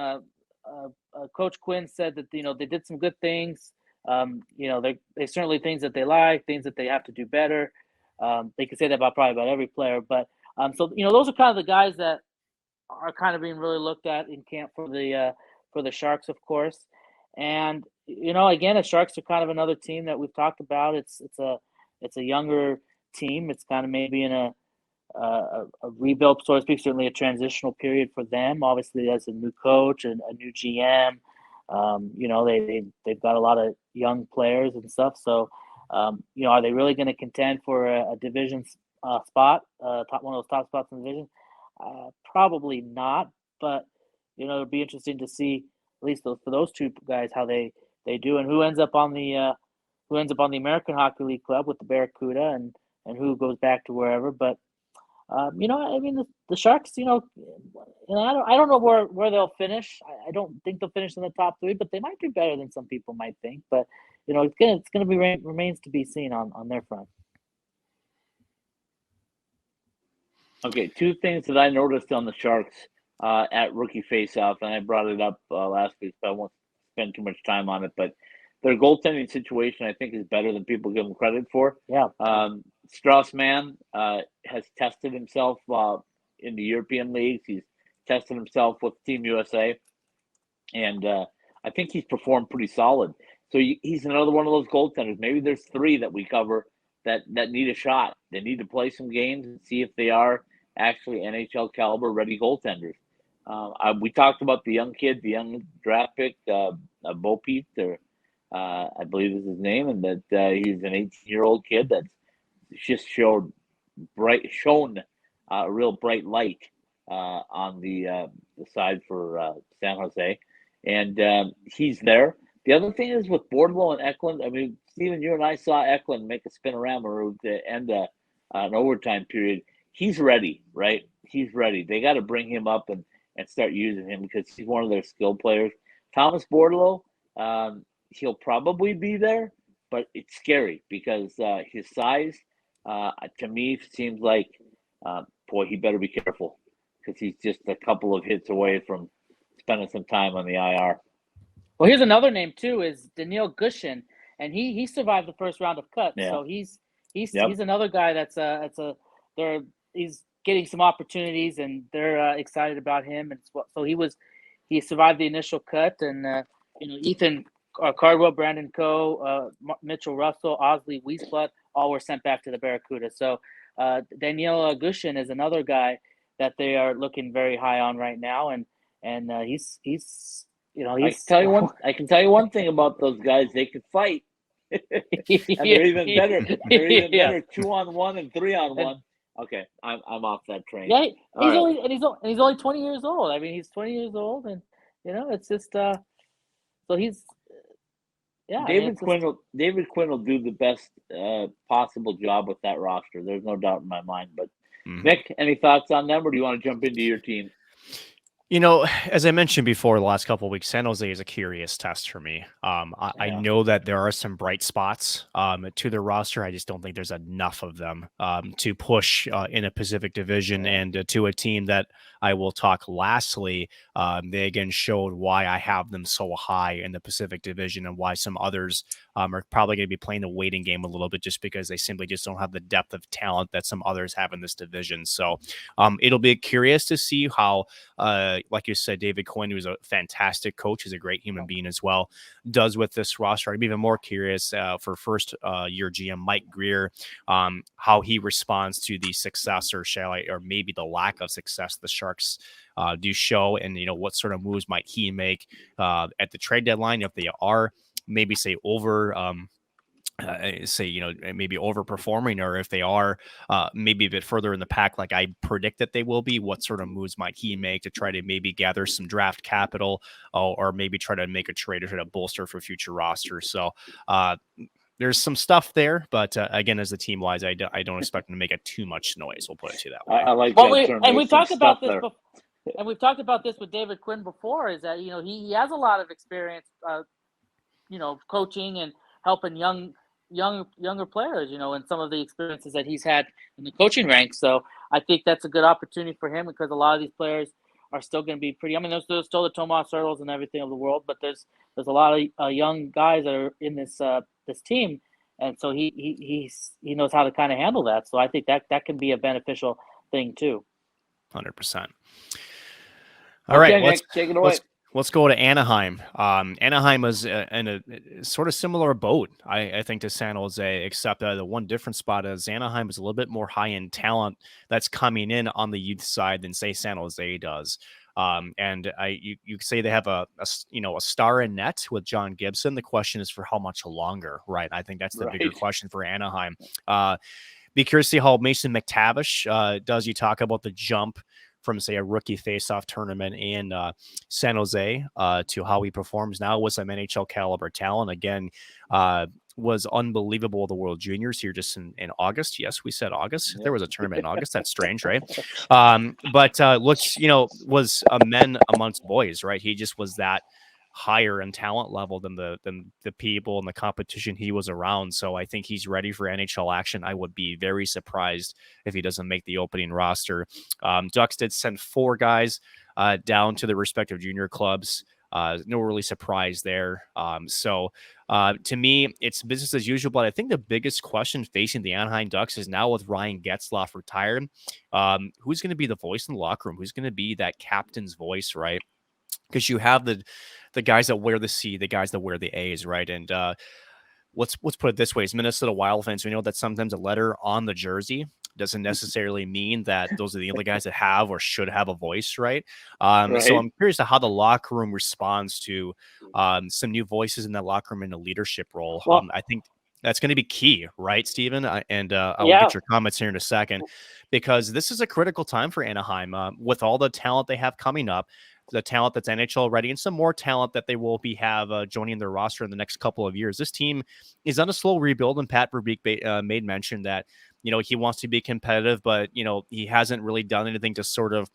Coach Quinn said that they did some good things. They certainly things that they like, things that they have to do better. They could say that probably about every player, but those are kind of the guys that are kind of being really looked at in camp for the Sharks, of course. And again, the Sharks are kind of another team that we've talked about. It's a younger team. It's kind of maybe in a rebuild, so to speak, certainly a transitional period for them. Obviously, as a new coach and a new GM, they've got a lot of young players and stuff. So, are they really going to contend for a division spot, one of those top spots in the division? Probably not. But it'll be interesting to see at least for those two guys how they They do. And who ends up on the American Hockey League club with the Barracuda, and who goes back to wherever. But I mean, the Sharks, I don't know where they'll finish. I don't think they'll finish in the top 3, but they might do better than some people might think. But it's gonna be remains to be seen on their front. Okay, 2 things that I noticed on the Sharks at rookie faceoff, and I brought it up last week, so I won't spend too much time on it. But their goaltending situation, I think, is better than people give them credit for. Yeah. Strauss-Mann has tested himself in the European leagues. He's tested himself with Team USA, and I think he's performed pretty solid. So he's another one of those goaltenders. Maybe there's 3 that we cover that need a shot. They need to play some games and see if they are actually NHL caliber ready goaltenders. We talked about the young kid, the young draft pick, Beaupete, or I believe is his name, and that he's an 18-year-old kid that's just shown a real bright light on the side for San Jose, and he's there. The other thing is with Bordeleau and Eklund. I mean, Steven, you and I saw Eklund make a spinorama to end an overtime period. He's ready, right? He's ready. They got to bring him up and start using him because he's one of their skill players. Thomas Bordeleau, he'll probably be there, but it's scary because his size, to me, seems like, he better be careful because he's just a couple of hits away from spending some time on the IR. Well, here's another name too, is Daniil Gushin, and he survived the first round of cuts. Yeah. So he's another guy he's getting some opportunities, and they're excited about him. And so he survived the initial cut, and Ethan Cardwell, Brandon Coe, Mitchell Russell, Osley Wiesblatt, all were sent back to the Barracuda. So Daniil Gushin is another guy that they are looking very high on right now, and he's I can tell you one thing about those guys: they can fight. And they're even better. They're even better 2-on-1 and 3-on-1. Okay, I'm off that train. Yeah, he's only 20 years old. I mean, he's 20 years old, and it's just so he's David Quinn will do the best possible job with that roster. There's no doubt in my mind. But Nick, any thoughts on them, or do you want to jump into your team? As I mentioned before, the last couple of weeks, San Jose is a curious test for me. I know that there are some bright spots to their roster. I just don't think there's enough of them to push in a Pacific Division, and to a team that I will talk lastly. They again showed why I have them so high in the Pacific Division, and why some others are probably going to be playing the waiting game a little bit, just because they simply just don't have the depth of talent that some others have in this division. So it'll be curious to see how, like you said, David Quinn, who's a fantastic coach, is a great human being as well, does with this roster. I'm even more curious for first year GM Mike Greer, how he responds to the success, or maybe the lack of success the Sharks do show, and what sort of moves might he make at the trade deadline, if they are maybe maybe overperforming, or if they are maybe a bit further in the pack like I predict that they will be. What sort of moves might he make to try to maybe gather some draft capital, or maybe try to make a trade to try to bolster for future rosters? So there's some stuff there, but again, as the team wise, I don't expect them to make it too much noise. We'll put it to that way. I like that term. And we've talked about this before, and we've talked about this with David Quinn before, is that he has a lot of experience coaching and helping younger players, and some of the experiences that he's had in the coaching ranks. So I think that's a good opportunity for him, because a lot of these players are still going to be pretty. I mean, there's still the Tomas Hertls and everything of the world, but there's a lot of young guys that are in this team, and so he knows how to kind of handle that. So I think that can be a beneficial thing too. 100%. All right, Nick, take it away. Let's go to Anaheim. Anaheim is in a sort of similar boat, I think, to San Jose, except the one different spot is Anaheim is a little bit more high-end talent that's coming in on the youth side than, say, San Jose does. And you say they have a star in net with John Gibson. The question is for how much longer, right? I think that's the bigger question for Anaheim. Be curious to see how Mason McTavish does. You talk about the jump from say a rookie face-off tournament in San Jose to how he performs now with some NHL caliber talent. Again, was unbelievable at the World Juniors here just in August. Yes, we said August. There was a tournament in August. That's strange, right? But looks, was a men amongst boys, right? He just was that higher in talent level than the people and the competition he was around. So I think he's ready for NHL action. I would be very surprised if he doesn't make the opening roster. Ducks did send 4 guys down to the respective junior clubs. No really surprise there. To me, it's business as usual. But I think the biggest question facing the Anaheim Ducks is now with Ryan Getzlaf retired, who's going to be the voice in the locker room? Who's going to be that captain's voice, right? Because you have the guys that wear the C, the guys that wear the A's, right? And let's put it this way: as Minnesota Wild fans, we know that sometimes a letter on the jersey doesn't necessarily mean that those are the only guys that have or should have a voice, right? So I'm curious to how the locker room responds to some new voices in that locker room in a leadership role. Well, I think that's going to be key, right, Steven? I'll get your comments here in a second, because this is a critical time for Anaheim with all the talent they have coming up, the talent that's NHL ready, and some more talent that they will have joining their roster in the next couple of years. This team is on a slow rebuild, and Pat Verbeek made mention that he wants to be competitive, but he hasn't really done anything to sort of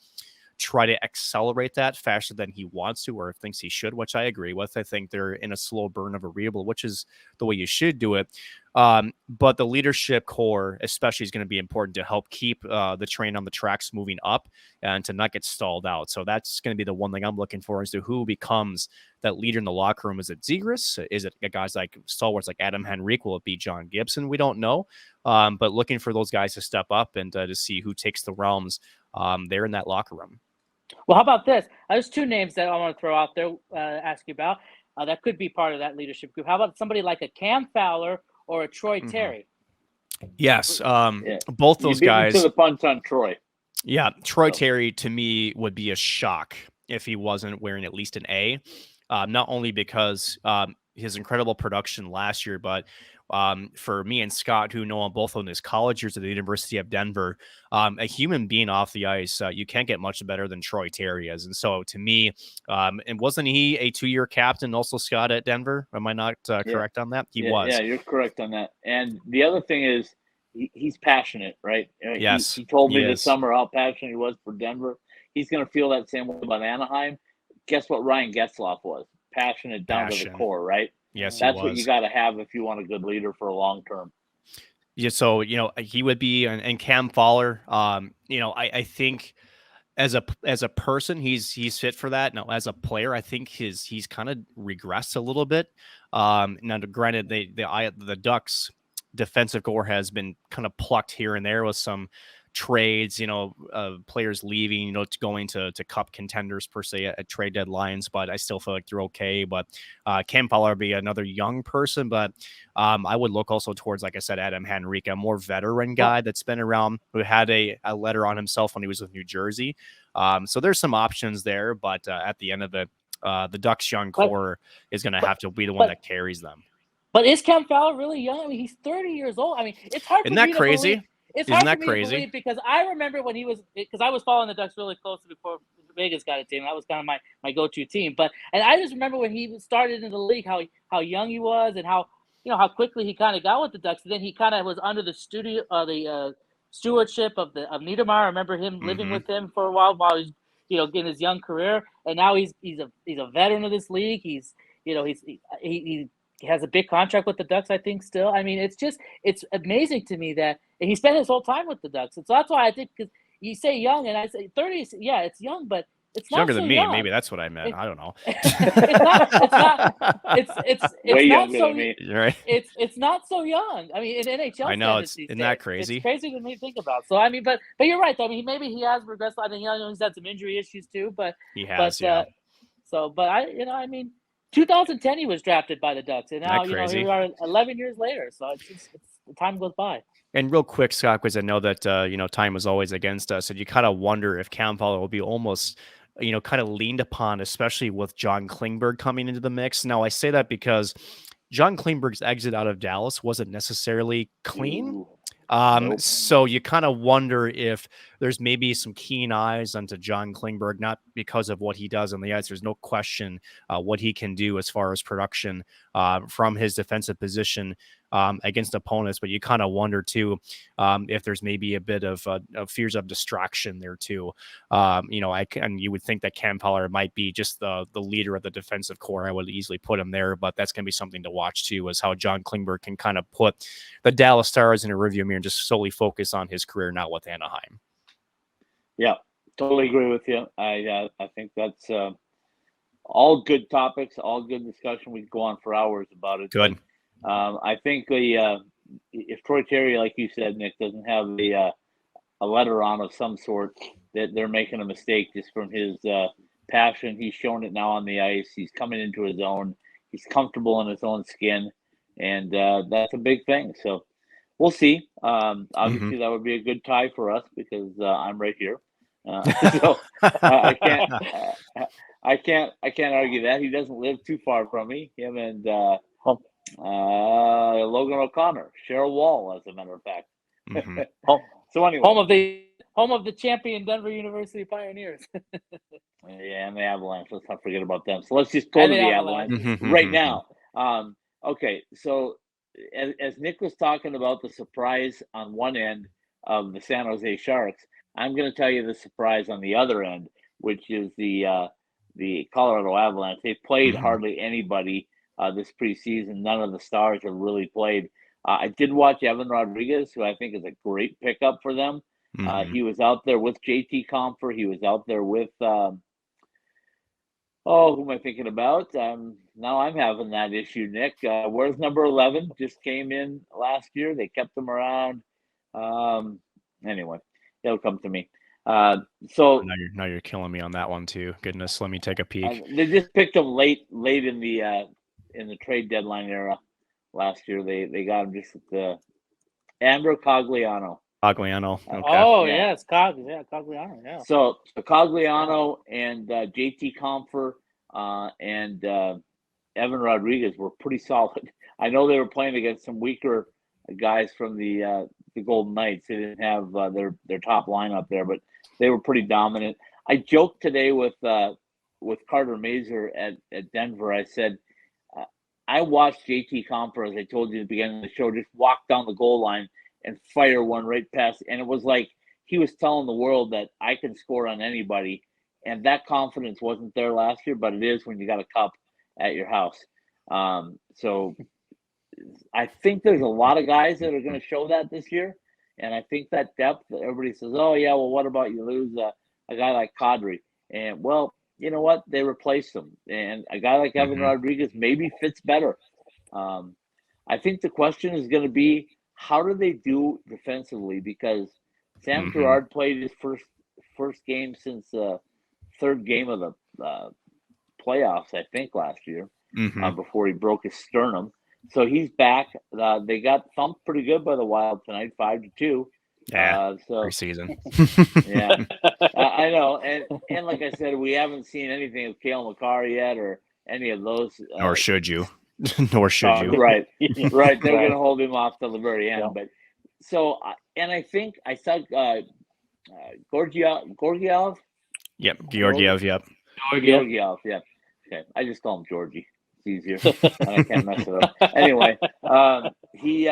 try to accelerate that faster than he wants to or thinks he should, which I agree with. I think they're in a slow burn of a rebuild, which is the way you should do it. But the leadership core especially is going to be important to help keep the train on the tracks moving up and to not get stalled out. So that's going to be the one thing I'm looking for, as to who becomes that leader in the locker room. Is it Zegras? Is it guys like stalwarts like Adam Henrique? Will it be John Gibson? We don't know. But looking for those guys to step up and to see who takes the realms there in that locker room. Well, how about this? There's 2 names that I want to throw out there, ask you about. That could be part of that leadership group. How about somebody like a Cam Fowler or a Troy Terry? Yes, both those guys. To the punch on Troy. Yeah, Troy Terry to me would be a shock if he wasn't wearing at least an A. Not only because his incredible production last year, but for me and Scott, who know him both on his college years at the University of Denver, a human being off the ice, you can't get much better than Troy Terry is. And so to me, and wasn't he a 2-year captain also, Scott, at Denver? Am I not correct on that? He was. Yeah, you're correct on that. And the other thing is he's passionate, right? Yes. He told me this summer how passionate he was for Denver. He's going to feel that same way about Anaheim. Guess what Ryan Getzlaf was? Passionate down to the core, right? Yes, that's what you got to have if you want a good leader for a long term. Yeah, so he would be, and Cam Fowler. I think as a person, he's fit for that. Now, as a player, I think he's kind of regressed a little bit. Now, granted, the Ducks defensive core has been kind of plucked here and there with some trades, players leaving, going to cup contenders per se at trade deadlines, but I still feel like they're okay. But Cam Fowler would be another young person, but I would look also towards, like I said, Adam Henrique, a more veteran guy that's been around, who had a letter on himself when he was with New Jersey. So there's some options there, but at the end of it, the Ducks young core is going to have to be the one that carries them. But is Cam Fowler really young? I mean, he's 30 years old. I mean, it's hard for me to believe. Isn't that crazy? It's hard for me to believe, because I remember when because I was following the Ducks really closely before Vegas got a team. That was kind of my go-to team. And I just remember when he started in the league, how young he was, and how quickly he kind of got with the Ducks. And then he kind of was under the stewardship of Niedermayer. I remember him living with him for a while he's in his young career, and now he's a veteran of this league. He has a big contract with the Ducks, I think, still. I mean, it's amazing to me that he spent his whole time with the Ducks. And so that's why I think, because you say young, and I say 30, yeah, it's young, but it's not younger so than me. young. Maybe that's what I meant. I don't know. It's way not younger so than me. Right. It's not so young. I mean, in NHL, I know, isn't that crazy? It's crazy to me to think about. So I mean, but you're right. I mean, maybe he has regressed. I think he's had some injury issues too. But he has. Yeah. I mean, 2010 he was drafted by the Ducks, and now here we are 11 years later. So the time goes by. And real quick, Scott, because I know that time was always against us, and you kind of wonder if Cam Fowler will be almost kind of leaned upon, especially with John Klingberg coming into the mix. Now, I say that because John Klingberg's exit out of Dallas wasn't necessarily clean. Nope. So you kind of wonder if there's maybe some keen eyes onto John Klingberg, not because of what he does on the ice. There's no question what he can do as far as production from his defensive position against opponents. But you kind of wonder too if there's maybe a bit of fears of distraction there too. You would think that Cam Pollard might be just the leader of the defensive core. I would easily put him there, but that's going to be something to watch too, is how John Klingberg can kind of put the Dallas Stars in a review mirror and just solely focus on his career now with Anaheim. Yeah, totally agree with you. I think that's all good topics, all good discussion. We could go on for hours about it. Good. But, I think if Troy Terry, like you said, Nick, doesn't have a letter on of some sort, that they're making a mistake just from his passion. He's shown it now on the ice. He's coming into his own. He's comfortable in his own skin, and that's a big thing. So we'll see. Obviously, that would be a good tie for us because I'm right here. So I can't argue that. He doesn't live too far from me. Him and Logan O'Connor, Cheryl Wall, as a matter of fact. So anyway, home of the champion Denver University Pioneers. Yeah, and the Avalanche. Let's not forget about them. So let's just go to the Avalanche right now. Okay, so as Nick was talking about the surprise on one end of the San Jose Sharks, I'm going to tell you the surprise on the other end, which is the Colorado Avalanche. They've played hardly anybody this preseason. None of the stars have really played. I did watch Evan Rodriguez, who I think is a great pickup for them. He was out there with JT Compher. He was out there with who am I thinking about? Now I'm having that issue, Nick. Where's number 11? Just came in last year. They kept him around. Anyway, it'll come to me. So now you're killing me on that one too. Goodness, let me take a peek. They just picked him late in the trade deadline era last year. They got him just at the Andrew Cogliano. Cogliano. Okay. Oh yeah, it's Cogliano. Yeah. So Cogliano and JT Compher and Evan Rodriguez were pretty solid. I know they were playing against some weaker guys from the Golden Knights. They didn't have their top lineup there, but they were pretty dominant. I joked today with Carter Mazer at Denver. I said I watched JT Compher, as I told you at the beginning of the show, just walk down the goal line and fire one right past. And it was like he was telling the world that I can score on anybody. And that confidence wasn't there last year, but it is when you got a cup at your house. So I think there's a lot of guys that are going to show that this year. And I think that depth, everybody says, oh, yeah, well, what about you lose a guy like Kadri? And, well, you know what? They replaced him. And a guy like Evan Rodriguez maybe fits better. I think the question is going to be, how do they do defensively? Because Sam Girard played his first game since the third game of the playoffs, I think, last year, before he broke his sternum. So he's back. They got thumped pretty good by the Wild tonight, 5-2. Yeah, so preseason. Yeah, I know. And like I said, we haven't seen anything of Cale Makar yet, or any of those. Nor should you. Nor should you. Right. They're going to hold him off till the very end. Yeah. But so, and I think I saw Georgiev. Yep, Georgiev. Yep. Georgiev. Yeah. Okay, I just call him Georgie. It's easier, and I can't mess it up. Anyway, he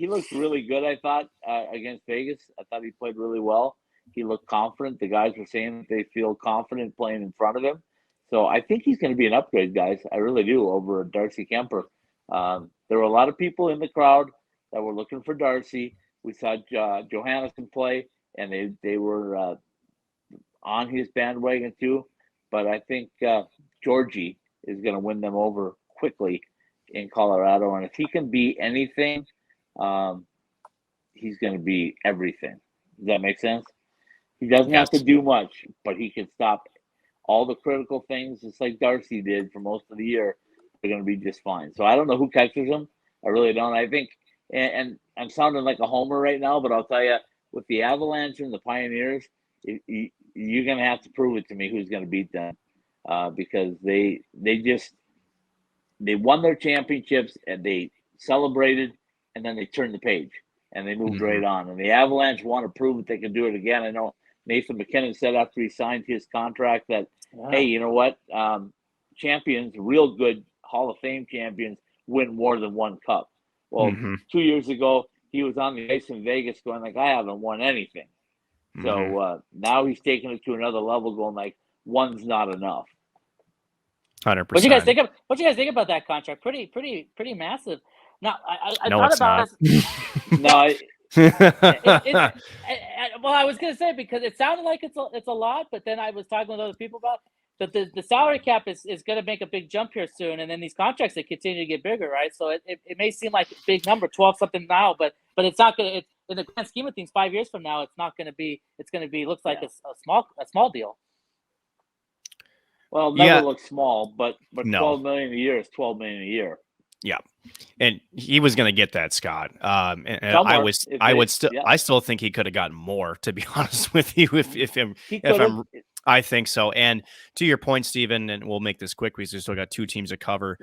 looked really good. I thought against Vegas. I thought he played really well. He looked confident. The guys were saying that they feel confident playing in front of him. So I think he's going to be an upgrade, guys. I really do, over Darcy Kemper. There were a lot of people in the crowd that were looking for Darcy. We saw Johannesson play, and they were on his bandwagon too. But I think Georgie is going to win them over quickly in Colorado. And if he can be anything, he's going to be everything. Does that make sense? He doesn't have to do much, but he can stop all the critical things, just like Darcy did for most of the year. They're going to be just fine. So I don't know who catches him. I really don't. I think, and I'm sounding like a homer right now, but I'll tell you, with the Avalanche and the Pioneers, you're going to have to prove it to me who's going to beat them, because they won their championships and they celebrated, and then they turned the page. and they moved right on. And the Avalanche want to prove that they can do it again. I know Nathan McKinnon said after he signed his contract that, hey, you know what? Champions, real good Hall of Fame champions, win more than one cup. Well, 2 years ago, he was on the ice in Vegas going like, I haven't won anything. So now he's taking it to another level, going like, one's not enough. 100%. What do you guys think about that contract? Pretty massive. Now, I No, thought it's about not. this. No, Well, I was gonna say, because it sounded like it's a lot, but then I was talking with other people about that the salary cap is going to make a big jump here soon, and then these contracts they continue to get bigger, right? So it may seem like a big number, 12 something now, but it's not going to. In the grand scheme of things, 5 years from now, it's not going to be. It's going to be looks like a small deal. Well, never looks small, but No. 12 million a year is 12 million a year. Yeah, and he was going to get that, Scott. And Somewhere, I still think he could have gotten more, to be honest with you. I think so. And to your point, Stephen, and we'll make this quick because we still got 2 teams to cover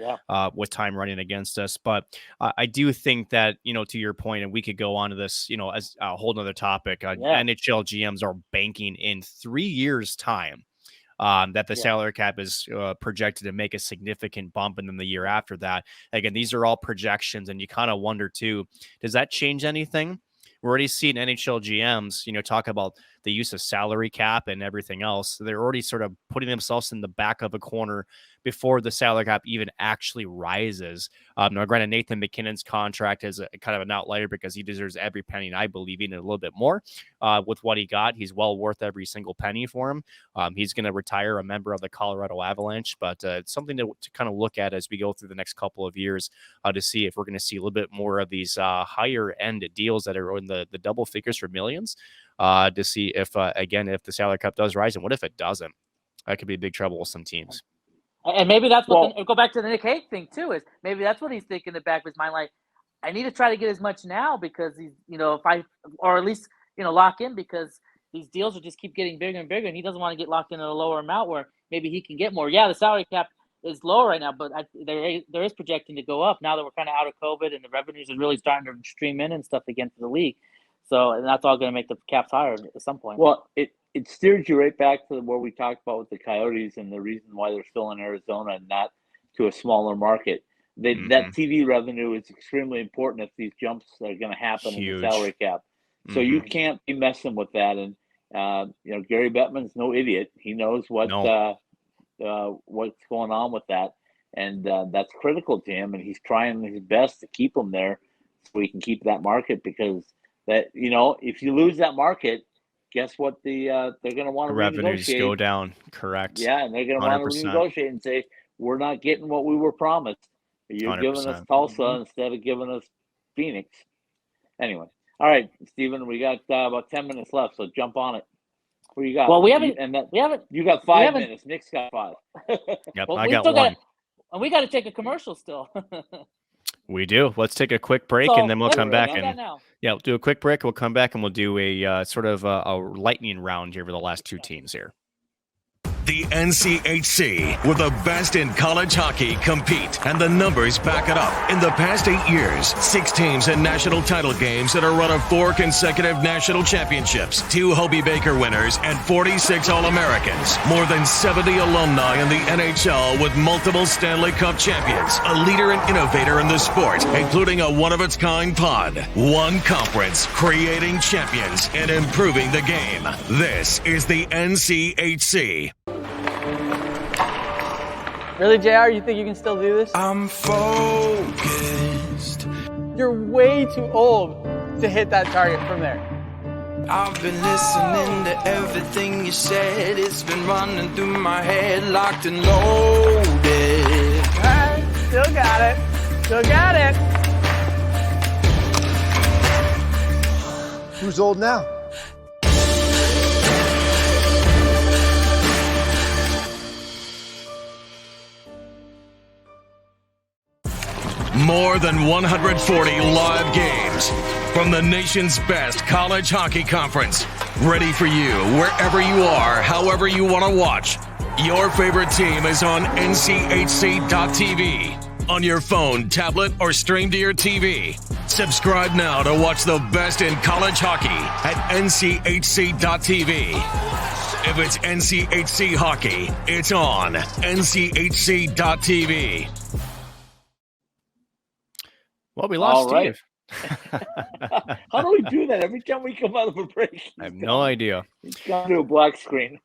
with time running against us. But I do think that, to your point, and we could go on to this, as a whole nother topic, NHL GMs are banking in 3 years' time that the salary cap is projected to make a significant bump. And then the year after that, again, these are all projections. And you kind of wonder, too, does that change anything? We're already seeing NHL GMs, talk about the use of salary cap and everything else. They're already sort of putting themselves in the back of a corner before the salary cap even actually rises. Now, granted, Nathan McKinnon's contract is kind of an outlier because he deserves every penny, and I believe even a little bit more with what he got. He's well worth every single penny for him. He's going to retire a member of the Colorado Avalanche, but it's something to kind of look at as we go through the next couple of years to see if we're going to see a little bit more of these higher end deals that are in the double figures for millions. To see if, again, if the salary cap does rise, and what if it doesn't? That could be big trouble with some teams. And maybe that's what go back to the Nick Hague thing too. Is maybe that's what he's thinking in the back of his mind. Like, I need to try to get as much now because he's, if I, or at least lock in, because these deals will just keep getting bigger and bigger, and he doesn't want to get locked in at a lower amount where maybe he can get more. Yeah, the salary cap is low right now, but there is projecting to go up now that we're kind of out of COVID and the revenues are really starting to stream in and stuff again to the league. So, and that's all going to make the caps higher at some point. Well, it steers you right back to what we talked about with the Coyotes and the reason why they're still in Arizona and not to a smaller market. That TV revenue is extremely important if these jumps are going to happen in the salary cap. So you can't be messing with that. And Gary Bettman's no idiot. He knows what's going on with that, and that's critical to him. And he's trying his best to keep them there so he can keep that market, because that if you lose that market, guess what? They're going to want to revenues go down. Correct. Yeah, and they're going to want to renegotiate and say, we're not getting what we were promised. You're 100%. Giving us Tulsa instead of giving us Phoenix. Anyway, all right, Stephen, we got about 10 minutes left, so jump on it. What you got? Well, you got 5 minutes. Nick's got 5. Yep, well, I got 1. And we got to take a commercial still. We do. Let's take a quick break, and then we'll come back we'll do a quick break. We'll come back and we'll do a sort of a lightning round here for the last 2 teams here. The NCHC, where the best in college hockey compete, and the numbers back it up. In the past 8 years, 6 teams in national title games and a run of 4 consecutive national championships, 2 Hobey Baker winners, and 46 All-Americans. More than 70 alumni in the NHL with multiple Stanley Cup champions, a leader and innovator in the sport, including a one-of-its-kind pod. One conference, creating champions and improving the game. This is the NCHC. Really, JR? You think you can still do this? I'm focused. You're way too old to hit that target from there. I've been listening to everything you said. It's been running through my head, locked and loaded. All right, still got it. Still got it. Who's old now? More than 140 live games from the nation's best college hockey conference. Ready for you wherever you are, however you want to watch. Your favorite team is on NCHC.TV. on your phone, tablet, or stream to your TV. Subscribe now to watch the best in college hockey at nchc.tv. If it's NCHC hockey, it's on nchc.tv. Well, we lost All right. Steve. How do we do that every time we come out of a break? I have no idea. He's gone to a black screen.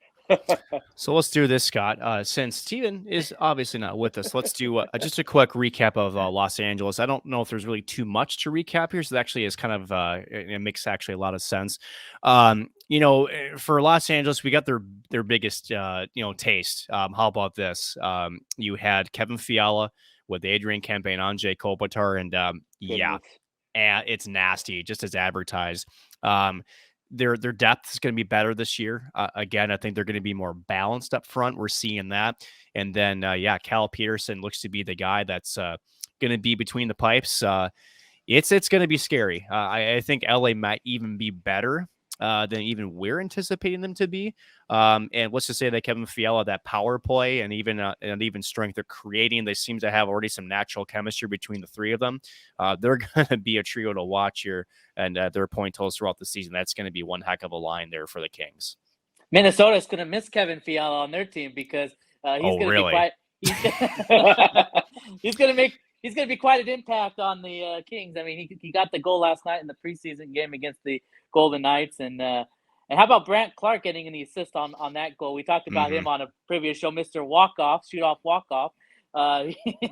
So let's do this, Scott. Since Steven is obviously not with us, let's do just a quick recap of Los Angeles. I don't know if there's really too much to recap here. So it actually is kind of, it makes actually a lot of sense. For Los Angeles, we got their biggest, taste. How about this? You had Kevin Fiala with Adrian Kempe and Anze Kopitar, and and it's nasty, just as advertised. Their depth is going to be better this year. Again, I think they're going to be more balanced up front. We're seeing that. And then, Cal Peterson looks to be the guy that's going to be between the pipes. It's going to be scary. I think LA might even be better than even we're anticipating them to be. And let's just say that Kevin Fiala, that power play and even strength they're creating, they seem to have already some natural chemistry between the three of them. They're going to be a trio to watch here, and their point totals throughout the season. That's going to be one heck of a line there for the Kings. Minnesota is going to miss Kevin Fiala on their team because he's going to be quite. He's going to be quite an impact on the Kings. I mean, he got the goal last night in the preseason game against the Golden Knights, and how about Brandt Clark getting the assist on that goal? We talked about him on a previous show, Mr. Shoot-off, walk-off.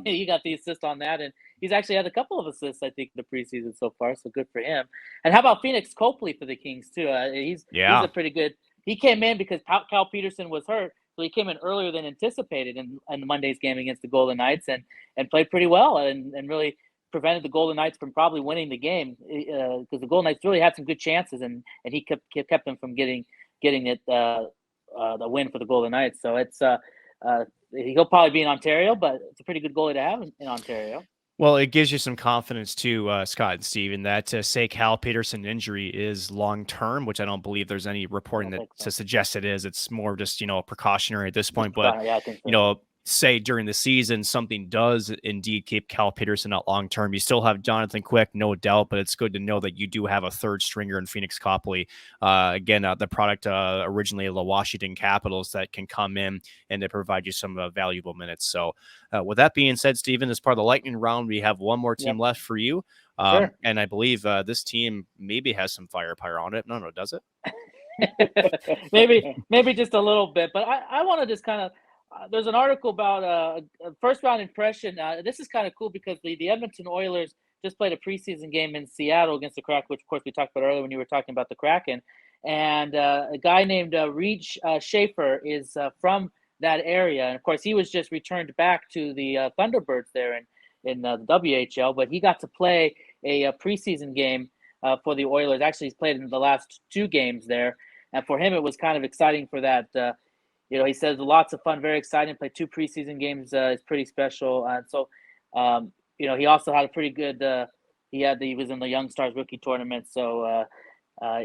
He got the assist on that, and he's actually had a couple of assists, I think, in the preseason so far, so good for him. And how about Phoenix Copley for the Kings, too? He's a pretty good – he came in because Cal Peterson was hurt, so he came in earlier than anticipated in Monday's game against the Golden Knights and played pretty well and really prevented the Golden Knights from probably winning the game because the Golden Knights really had some good chances and he kept them from getting it the win for the Golden Knights. So it's he'll probably be in Ontario, but it's a pretty good goalie to have in Ontario. Well, it gives you some confidence too, Scott and Steve, in that say Cal Peterson injury is long-term, which I don't believe there's any reporting to suggest it is. It's more just, precautionary at this point. But, I think so. Say during the season, something does indeed keep Cal Peterson out long-term. You still have Jonathan Quick, no doubt, but it's good to know that you do have a third stringer in Phoenix Copley. Again, the product originally of the Washington Capitals that can come in and they provide you some valuable minutes. So with that being said, Steven, as part of the lightning round, we have one more team left for you. Sure. And I believe this team maybe has some firepower on it. No, does it? maybe just a little bit, but I want to just kind of, there's an article about a first round impression. This is kind of cool because the Edmonton Oilers just played a preseason game in Seattle against the Kraken, which of course we talked about earlier when you were talking about the Kraken. And a guy named Reed Schaefer is from that area. And of course he was just returned back to the Thunderbirds there in the WHL, but he got to play a preseason game for the Oilers. Actually, he's played in the last two games there. And for him, it was kind of exciting for that. He says lots of fun, very exciting. Played two preseason games. It's pretty special. And so, he also had a pretty good. He was in the Young Stars rookie tournament. So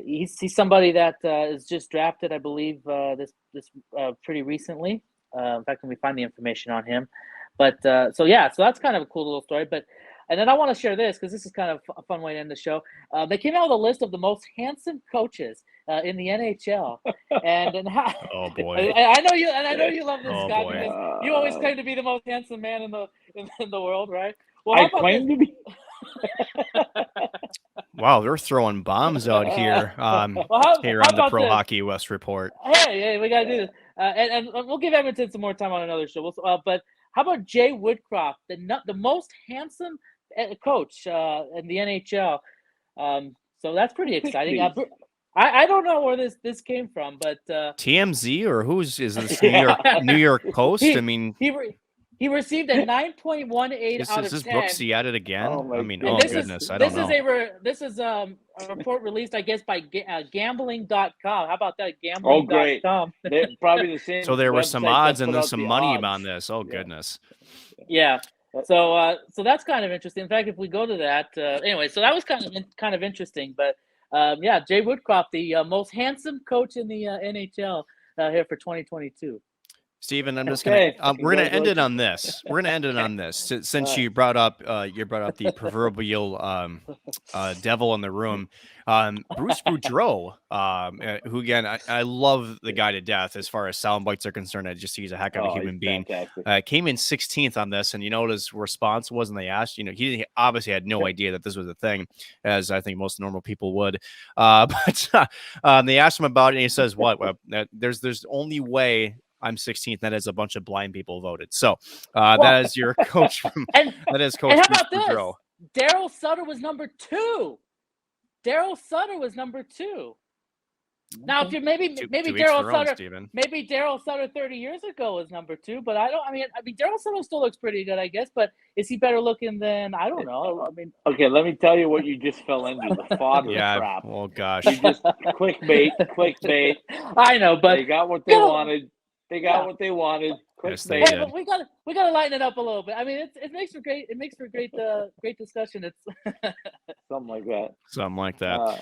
he's somebody that is just drafted, I believe, this pretty recently. In fact, let me find the information on him. But so that's kind of a cool little story. And then I want to share this because this is kind of a fun way to end the show. They came out with a list of the most handsome coaches in the NHL, and oh boy, I know you love this, Scott, boy. because you always claim to be the most handsome man in the world, right? Well, I claim to be. Wow, they're throwing bombs out here. Here on the Pro Hockey West Report. Hey, we gotta do this, and we'll give Edmonton some more time on another show. But how about Jay Woodcroft, the most handsome coach in the NHL? So that's pretty exciting. I don't know where this came from, but TMZ or is this New York Post? I mean, he received a 9.18 out of 10. Is this Brooks he added again? Goodness, I don't know. This is a report released, I guess, by gambling.com. How about that? Gambling.com. Oh, great. Probably the same. So there were some odds and then some money on this. Oh, goodness. Yeah. So that's kind of interesting. In fact, if we go to that, anyway, so that was kind of interesting. But Jay Woodcroft, the most handsome coach in the NHL here for 2022. Steven, I'm just Okay. gonna we're gonna end it on Congratulations. this. We're gonna end it on this. Since All right. you brought up the proverbial devil in the room. Bruce Boudreau, who again I love the guy to death as far as sound bites are concerned. I just see he's a heck of a Oh, human he's being. fantastic. Came in 16th on this, and you know what his response was when they asked. He obviously had no idea that this was a thing, as I think most normal people would. But they asked him about it, and he says, "What? Well, there's only way I'm 16th. That is a bunch of blind people voted." So that is your coach from And that is Coach and how Bruce about this? Boudreau. Daryl Sutter was number 2. Daryl Sutter was number 2. Now, if you're maybe Two each Daryl their own, Sutter, Steven. maybe Daryl Sutter 30 years ago was number 2, but I mean, Daryl Sutter still looks pretty good, I guess. But is he better looking than? I don't know. I mean, Okay, let me tell you what you just fell into, the fodder Yeah. trap. Oh gosh. You just clickbait. I know, but They got what they Yeah. wanted. They got what they wanted. Yes, they Clickbait. did. but we gotta lighten it up a little bit. I mean, it makes for great great discussion. It's Something like that. Something like that. Uh,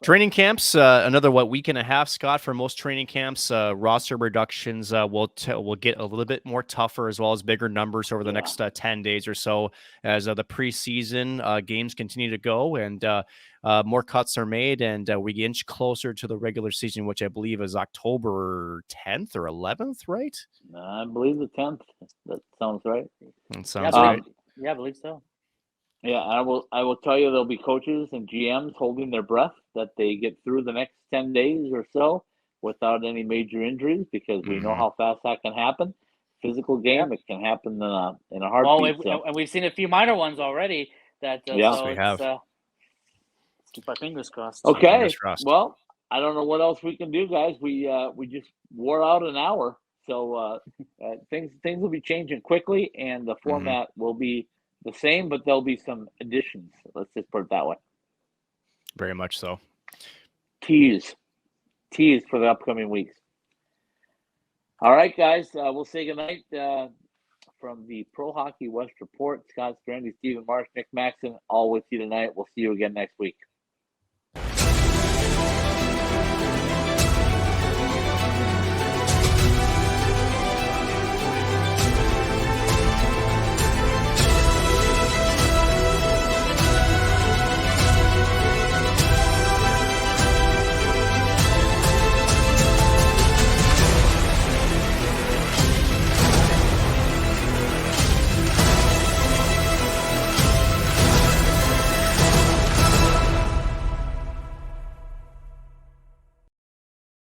Training camps, another week and a half, Scott. For most training camps, roster reductions will get a little bit more tougher, as well as bigger numbers over the next 10 days or so, as the preseason games continue to go and more cuts are made, and we inch closer to the regular season, which I believe is October 10th or 11th, right? I believe the 10th. That sounds right. That sounds yeah, right. I believe so. Yeah, I will tell you there'll be coaches and GMs holding their breath that they get through the next 10 days or so without any major injuries, because we know how fast that can happen. Physical game, it can happen in a Well, heartbeat. and we've seen a few minor ones already. That Yeah. so We it's, have. let's keep our fingers crossed. Okay. Fingers crossed. Well, I don't know what else we can do, guys. We just wore out an hour, so things will be changing quickly, and the format will be the same, but there'll be some additions. Let's just put it that way. Very much so. Tease for the upcoming weeks. All right, guys. We'll say goodnight from the Pro Hockey West Report. Scott Strandy, Stephen Marsh, Nick Maxon, all with you tonight. We'll see you again next week.